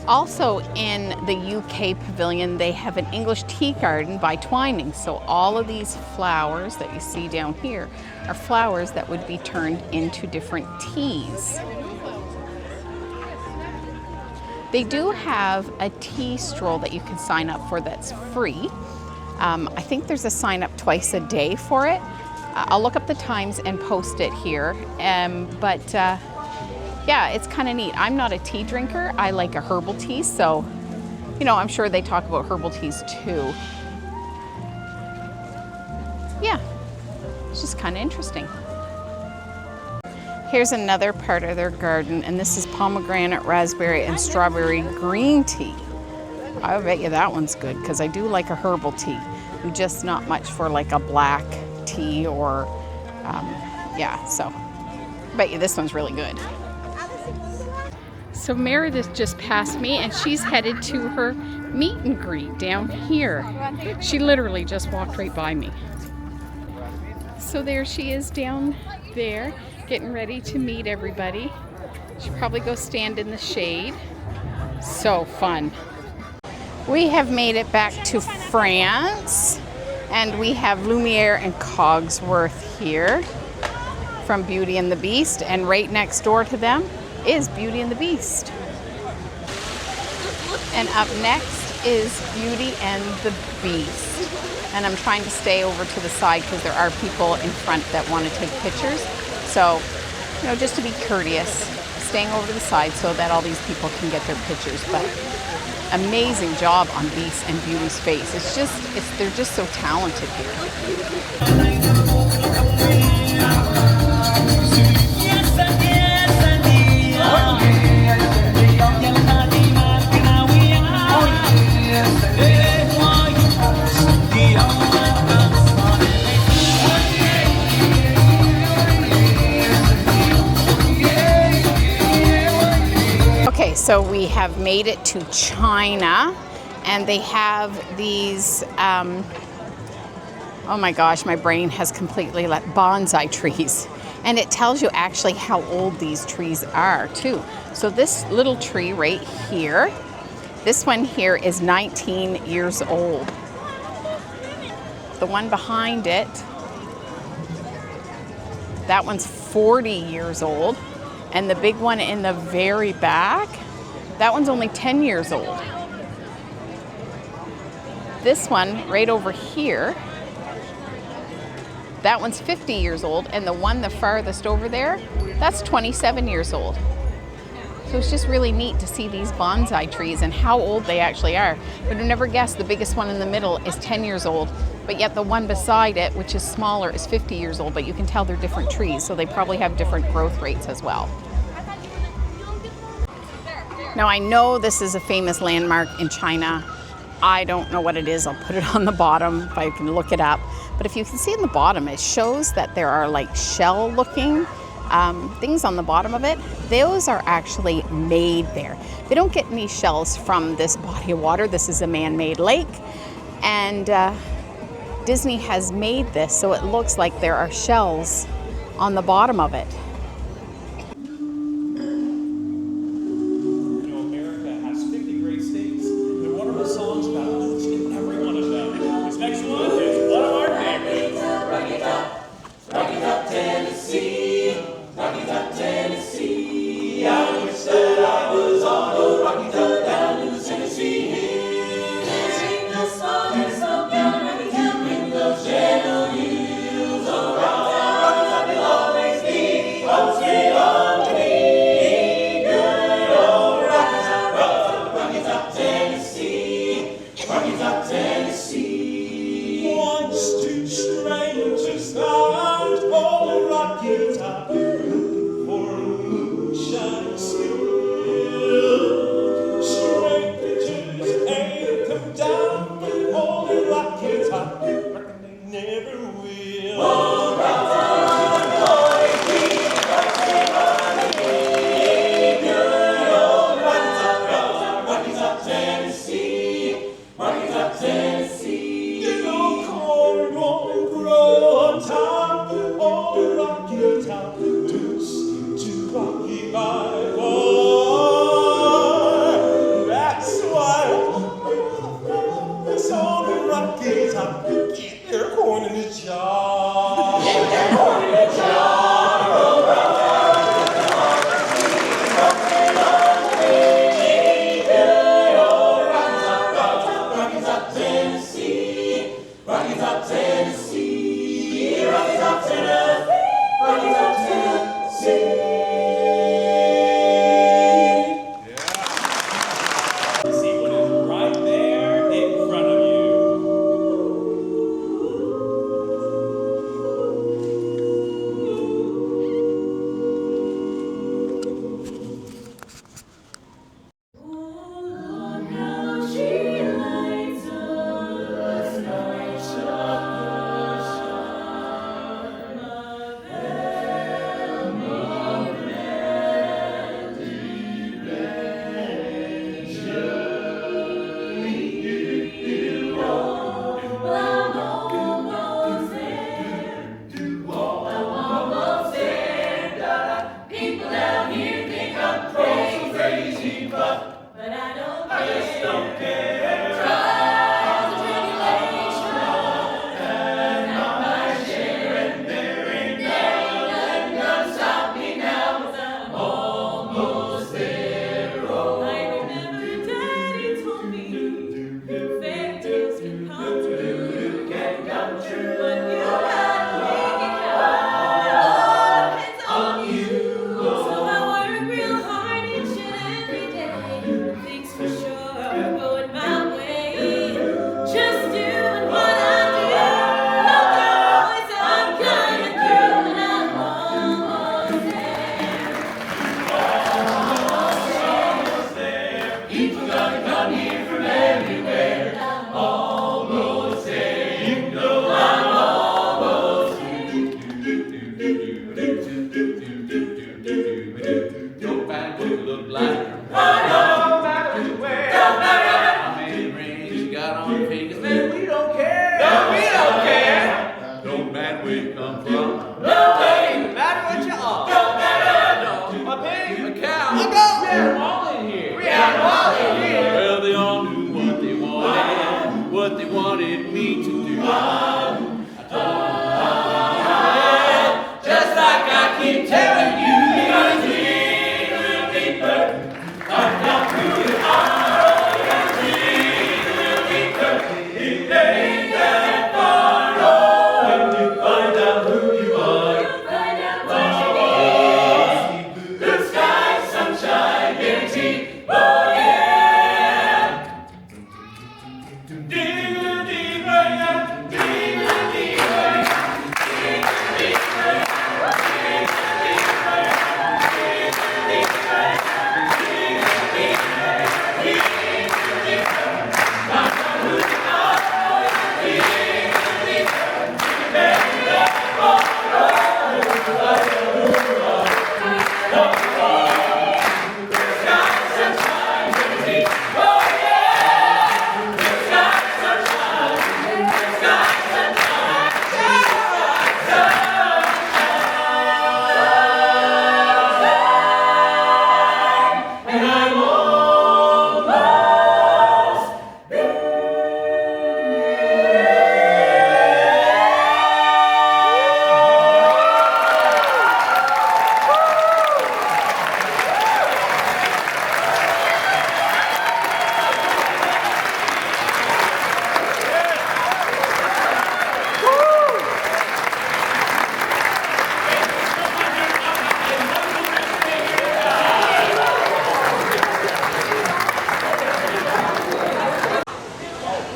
Also in the UK pavilion, they have an English tea garden by Twinings. So all of these flowers that you see down here are flowers that would be turned into different teas. They do have a tea stroll that you can sign up for that's free. I think there's a sign up twice a day for it. I'll look up the times and post it here. Yeah, it's kind of neat. I'm not a tea drinker. I like a herbal tea, so, you know, I'm sure they talk about herbal teas too. Yeah, it's just kind of interesting. Here's another part of their garden, and this is pomegranate, raspberry, and strawberry green tea. I bet you that one's good, because I do like a herbal tea. I'm just not much for like a black tea or, yeah, so I bet you this one's really good. So Meredith just passed me, and she's headed to her meet and greet down here. She literally just walked right by me. So there she is down there, getting ready to meet everybody. She'll probably go stand in the shade. So fun. We have made it back to France, and we have Lumiere and Cogsworth here from Beauty and the Beast, and right next door to them is Beauty and the Beast. And up next is Beauty and the Beast. And I'm trying to stay over to the side because there are people in front that want to take pictures. So, you know, just to be courteous, staying over to the side so that all these people can get their pictures. But amazing job on Beast and Beauty's face. They're just so talented here. Okay, so we have made it to China, and they have these, oh my gosh, my brain has completely left, bonsai trees. And it tells you actually how old these trees are too. So this little tree right here, this one here is 19 years old. The one behind it, that one's 40 years old. And the big one in the very back, that one's only 10 years old. This one right over here, that one's 50 years old, and the one the farthest over there, that's 27 years old. So it's just really neat to see these bonsai trees and how old they actually are. But I never guessed the biggest one in the middle is 10 years old, but yet the one beside it, which is smaller, is 50 years old, but you can tell they're different trees, so they probably have different growth rates as well. Now I know this is a famous landmark in China. I don't know what it is. I'll put it on the bottom if I can look it up. But if you can see in the bottom, it shows that there are like shell-looking things on the bottom of it. Those are actually made there. They don't get any shells from this body of water. This is a man-made lake. And Disney has made this so it looks like there are shells on the bottom of it.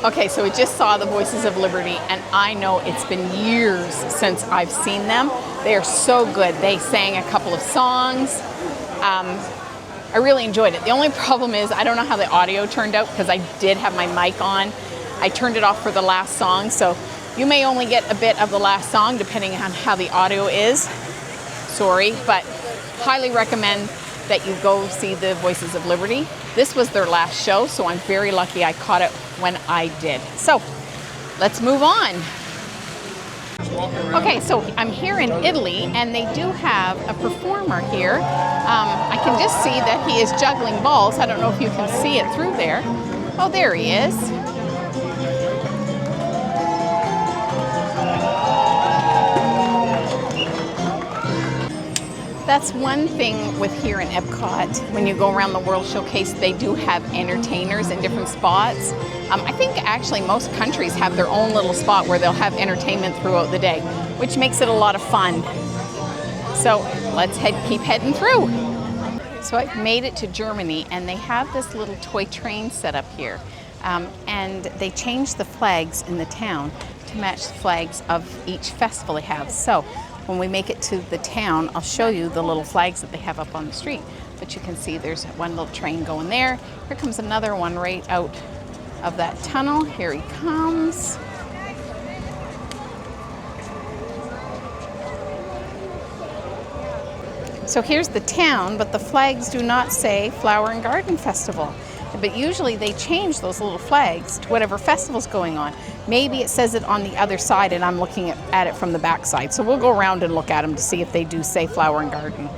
Okay, so we just saw the Voices of Liberty, and I know it's been years since I've seen them. They are so good. They sang a couple of songs. I really enjoyed it. The only problem is I don't know how the audio turned out because I did have my mic on. I turned it off for the last song, so you may only get a bit of the last song depending on how the audio is. Sorry, but highly recommend that you go see the Voices of Liberty. This was their last show, so I'm very lucky I caught it when I did. So let's move on. Okay, so I'm here in Italy, and they do have a performer here. I can just see that he is juggling balls. I don't know if you can see it through there. Oh, there he is. That's one thing with here in Epcot. When you go around the World Showcase, they do have entertainers in different spots. I think actually most countries have their own little spot where they'll have entertainment throughout the day, which makes it a lot of fun. So let's keep heading through. So I've made it to Germany, and they have this little toy train set up here. And they changed the flags in the town to match the flags of each festival they have. So when we make it to the town, I'll show you the little flags that they have up on the street. But you can see there's one little train going there. Here comes another one right out of that tunnel. Here he comes. So here's the town, but the flags do not say Flower and Garden Festival. But usually they change those little flags to whatever festival's going on. Maybe it says it on the other side, and I'm looking at it from the back side. So we'll go around and look at them to see if they do say Flower and Garden.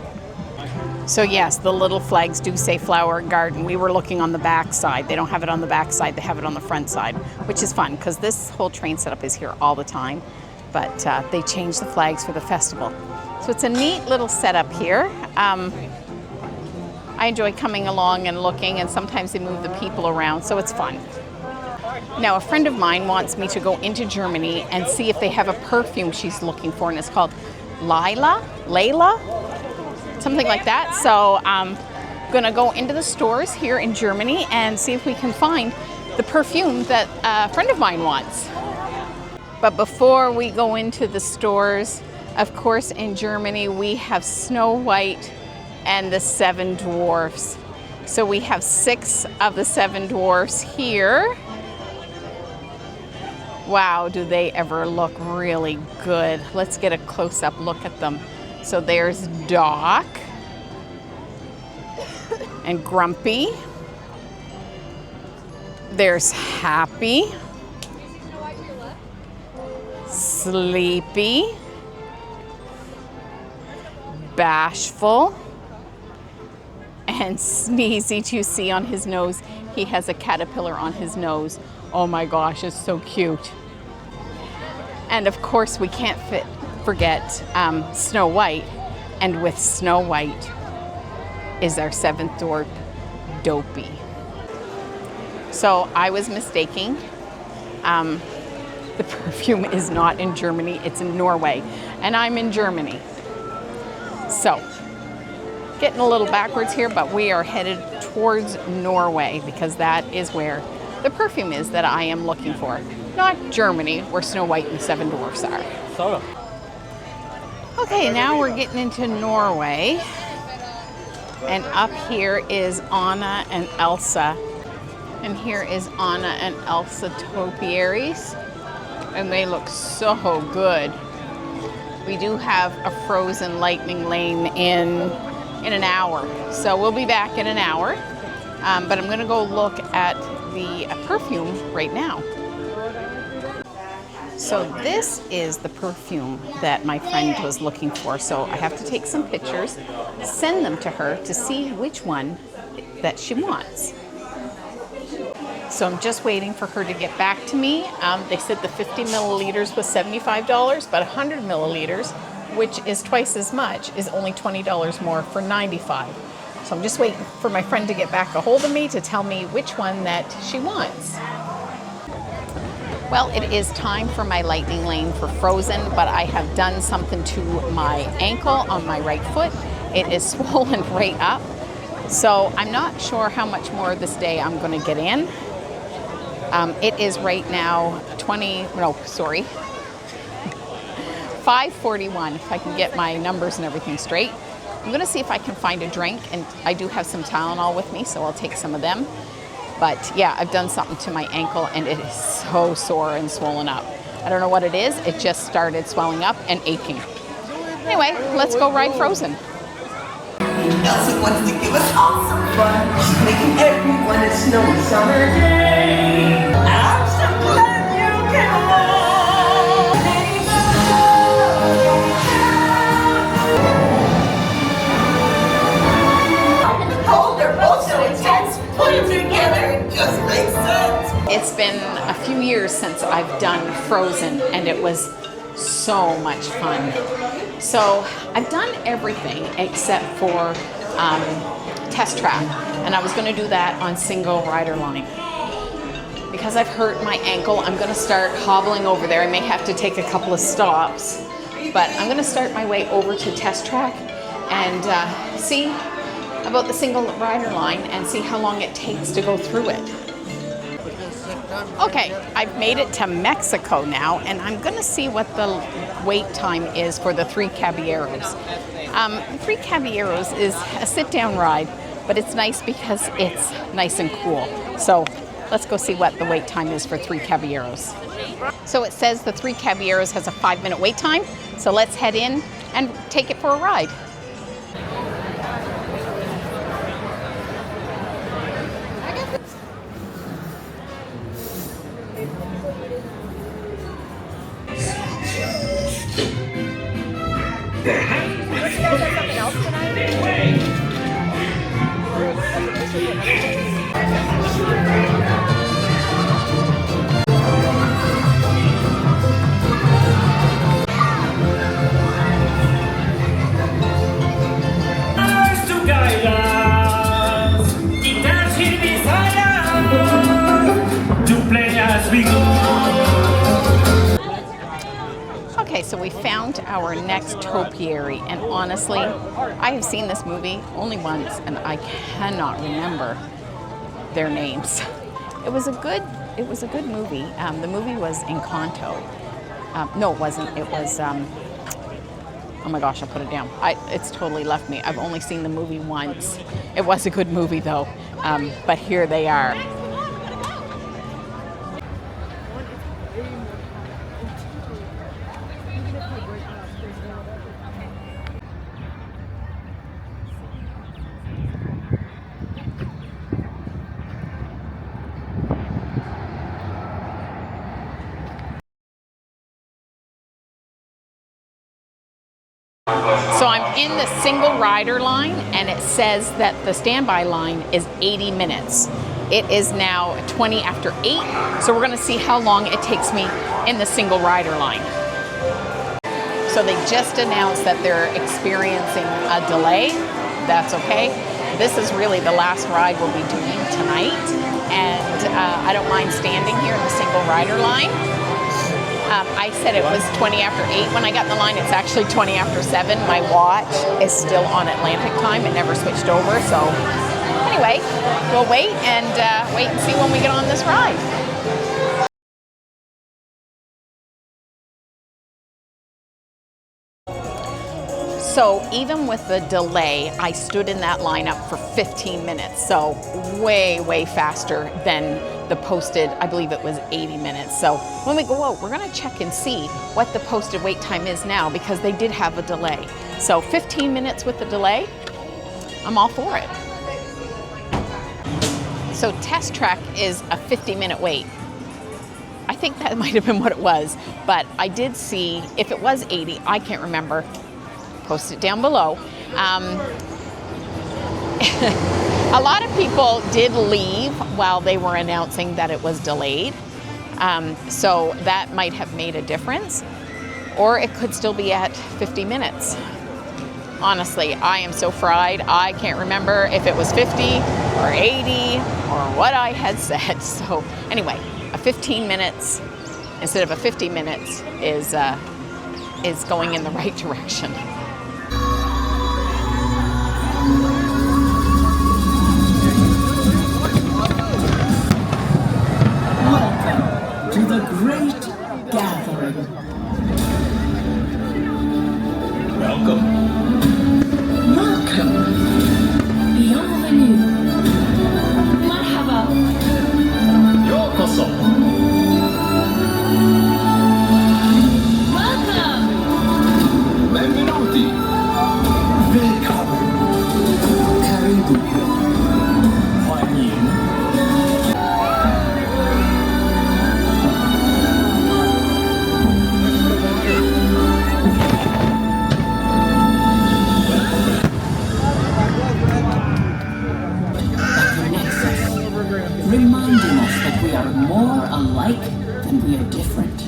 So yes, the little flags do say Flower and Garden. We were looking on the back side. They don't have it on the back side, they have it on the front side, which is fun because this whole train setup is here all the time. But they change the flags for the festival. So it's a neat little setup here. I enjoy coming along and looking, and sometimes they move the people around, so it's fun. Now, a friend of mine wants me to go into Germany and see if they have a perfume she's looking for, and it's called Layla, something like that. So I'm gonna go into the stores here in Germany and see if we can find the perfume that a friend of mine wants. But before we go into the stores, of course, in Germany, we have Snow White and the 7 Dwarfs. So we have 6 of the 7 Dwarfs here. Wow, do they ever look really good. Let's get a close-up look at them. So there's Doc and Grumpy. There's Happy, Sleepy, Bashful, and Sneezy. To see on his nose, he has a caterpillar on his nose. Oh my gosh, it's so cute. And of course, we can't forget Snow White. And with Snow White is our 7th dwarf, Dopey. So I was mistaken. The perfume is not in Germany, it's in Norway, and I'm in Germany. So, getting a little backwards here, but we are headed towards Norway because that is where the perfume is that I am looking for. Not Germany, where Snow White and the Seven Dwarfs are. Okay, now we're getting into Norway. And up here is Anna and Elsa. And here is Anna and Elsa topiaries. And they look so good. We do have a frozen lightning lane in an hour. So we'll be back in an hour. But I'm gonna go look at the perfume right now. So this is the perfume that my friend was looking for. So I have to take some pictures, send them to her to see which one that she wants. So I'm just waiting for her to get back to me. They said the 50 milliliters was $75, but 100 milliliters, which is twice as much, is only $20 more for $95. So I'm just waiting for my friend to get back a hold of me to tell me which one that she wants. Well, it is time for my lightning lane for Frozen, but I have done something to my ankle on my right foot. It is swollen right up. So I'm not sure how much more of this day I'm going to get in. It is right now 5:41, if I can get my numbers and everything straight. I'm going to see if I can find a drink, and I do have some Tylenol with me, so I'll take some of them. But yeah, I've done something to my ankle and it is so sore and swollen up. I don't know what it is, it just started swelling up and aching. Anyway, let's go ride Frozen. Elsa wants to give us all some fun. She's making everyone a snowy summer day. I'm so glad you came along. Oh, they're both so intense. Put them together, it just makes sense. It's been a few years since I've done Frozen and it was so much fun. So I've done everything except for test track, and I was going to do that on single rider line. Because I've hurt my ankle, I'm going to start hobbling over there. I may have to take a couple of stops, but I'm going to start my way over to test track and see about the single rider line and see how long it takes to go through it. Okay, I've made it to Mexico now, and I'm going to see what the wait time is for the Three Caballeros. Three Caballeros is a sit-down ride, but it's nice because it's nice and cool. So let's go see what the wait time is for Three Caballeros. So it says the Three Caballeros has a 5-minute wait time, so let's head in and take it for a ride. Okay, so we found our next topiary, and honestly, I have seen this movie only once, and I cannot remember their names. It was a good movie. The movie was Encanto. No, it wasn't. It was. Oh my gosh, I put it down. It's totally left me. I've only seen the movie once. It was a good movie though. But here they are. So I'm in the single rider line, and it says that the standby line is 80 minutes. It is now 20 after 8, so we're going to see how long it takes me in the single rider line. So they just announced that they're experiencing a delay. That's okay. This is really the last ride we'll be doing tonight, and I don't mind standing here in the single rider line. I said it was 20 after 8 when I got in the line. It's actually 20 after 7. My watch is still on Atlantic time. It never switched over. So anyway, we'll wait and see when we get on this ride. So even with the delay, I stood in that lineup for 15 minutes. So way faster than the posted, I believe it was 80 minutes. So when we go out, we're gonna check and see what the posted wait time is now, because they did have a delay. So 15 minutes with the delay, I'm all for it. So Test Track is a 50-minute wait. I think that might have been what it was, but I did see, if it was 80, I can't remember. Post it down below. A lot of people did leave while they were announcing that it was delayed. So that might have made a difference. Or it could still be at 50 minutes. Honestly, I am so fried. I can't remember if it was 50 or 80 or what I had said. So anyway, a 15 minutes instead of a 50 minutes is going in the right direction. Welcome to the Great Gathering. Welcome. Bienvenue. Marhaba. Yokoso. Welcome. Benvenuti. Willkommen. Karibu. 欢迎。Reminding us that we are more alike than we are different.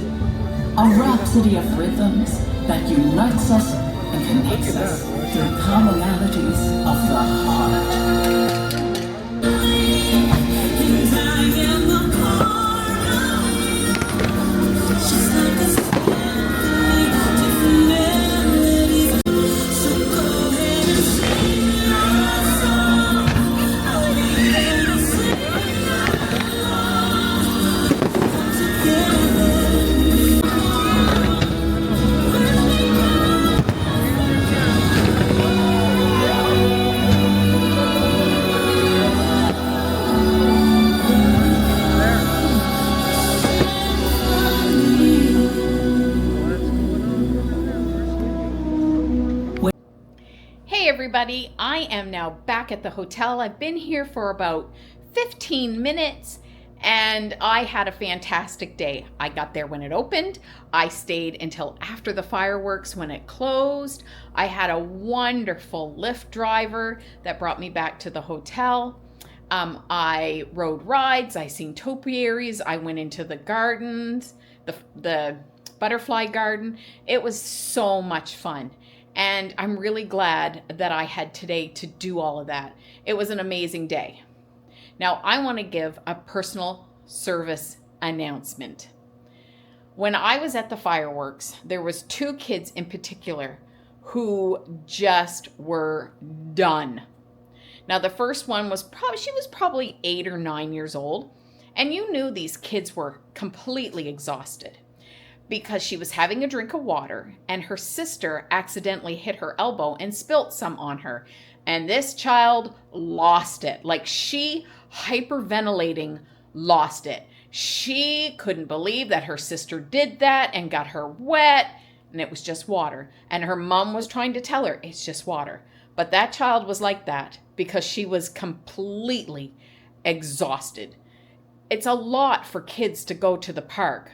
A rhapsody of rhythms that unites us and connects us through commonalities of the heart. Everybody, I am now back at the hotel. I've been here for about 15 minutes and I had a fantastic day. I got there when it opened. I stayed until after the fireworks when it closed. I had a wonderful Lyft driver that brought me back to the hotel. I rode rides, I seen topiaries, I went into the gardens, the butterfly garden. It was so much fun. And I'm really glad that I had today to do all of that. It was an amazing day. Now, I want to give a personal service announcement. When I was at the fireworks, there was 2 kids in particular who just were done. Now, the first one was probably 8 or 9 years old, and you knew these kids were completely exhausted, because she was having a drink of water and her sister accidentally hit her elbow and spilt some on her. And this child lost it. Like, she hyperventilating lost it. She couldn't believe that her sister did that and got her wet, and it was just water. And her mom was trying to tell her it's just water. But that child was like that because she was completely exhausted. It's a lot for kids to go to the park.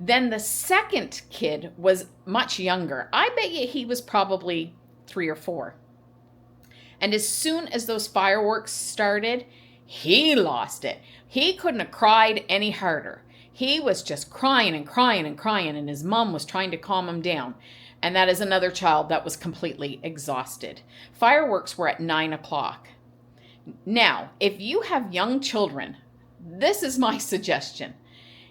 Then the second kid was much younger. I bet you he was probably 3 or 4. And as soon as those fireworks started, he lost it. He couldn't have cried any harder. He was just crying and crying and crying, and his mom was trying to calm him down. And that is another child that was completely exhausted. Fireworks were at 9 o'clock. Now, if you have young children this is my suggestion.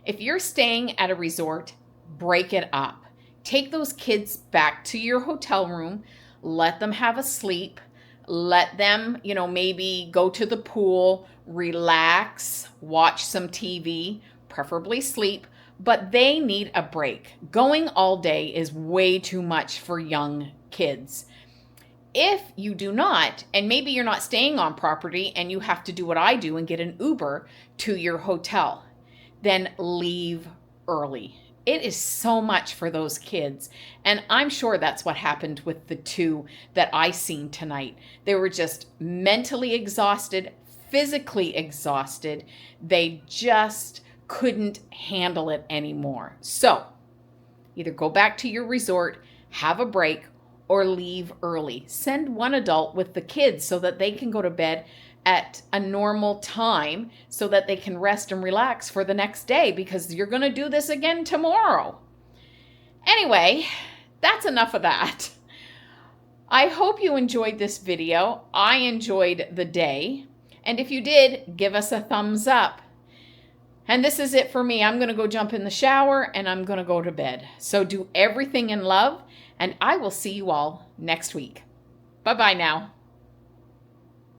If you're staying at a resort, break it up. Take those kids back to your hotel room, let them have a sleep, let them, maybe go to the pool, relax, watch some TV, preferably sleep, but they need a break. Going all day is way too much for young kids. If you do not, and maybe you're not staying on property and you have to do what I do and get an Uber to your hotel, then leave early. It is so much for those kids. And I'm sure that's what happened with the two that I seen tonight. They were just mentally exhausted, physically exhausted. They just couldn't handle it anymore. So either go back to your resort, have a break, or leave early. Send one adult with the kids so that they can go to bed at a normal time so that they can rest and relax for the next day, because you're going to do this again tomorrow. Anyway, that's enough of that. I hope you enjoyed this video. I enjoyed the day. And if you did, give us a thumbs up. And this is it for me. I'm going to go jump in the shower and I'm going to go to bed. So do everything in love, and I will see you all next week. Bye-bye now.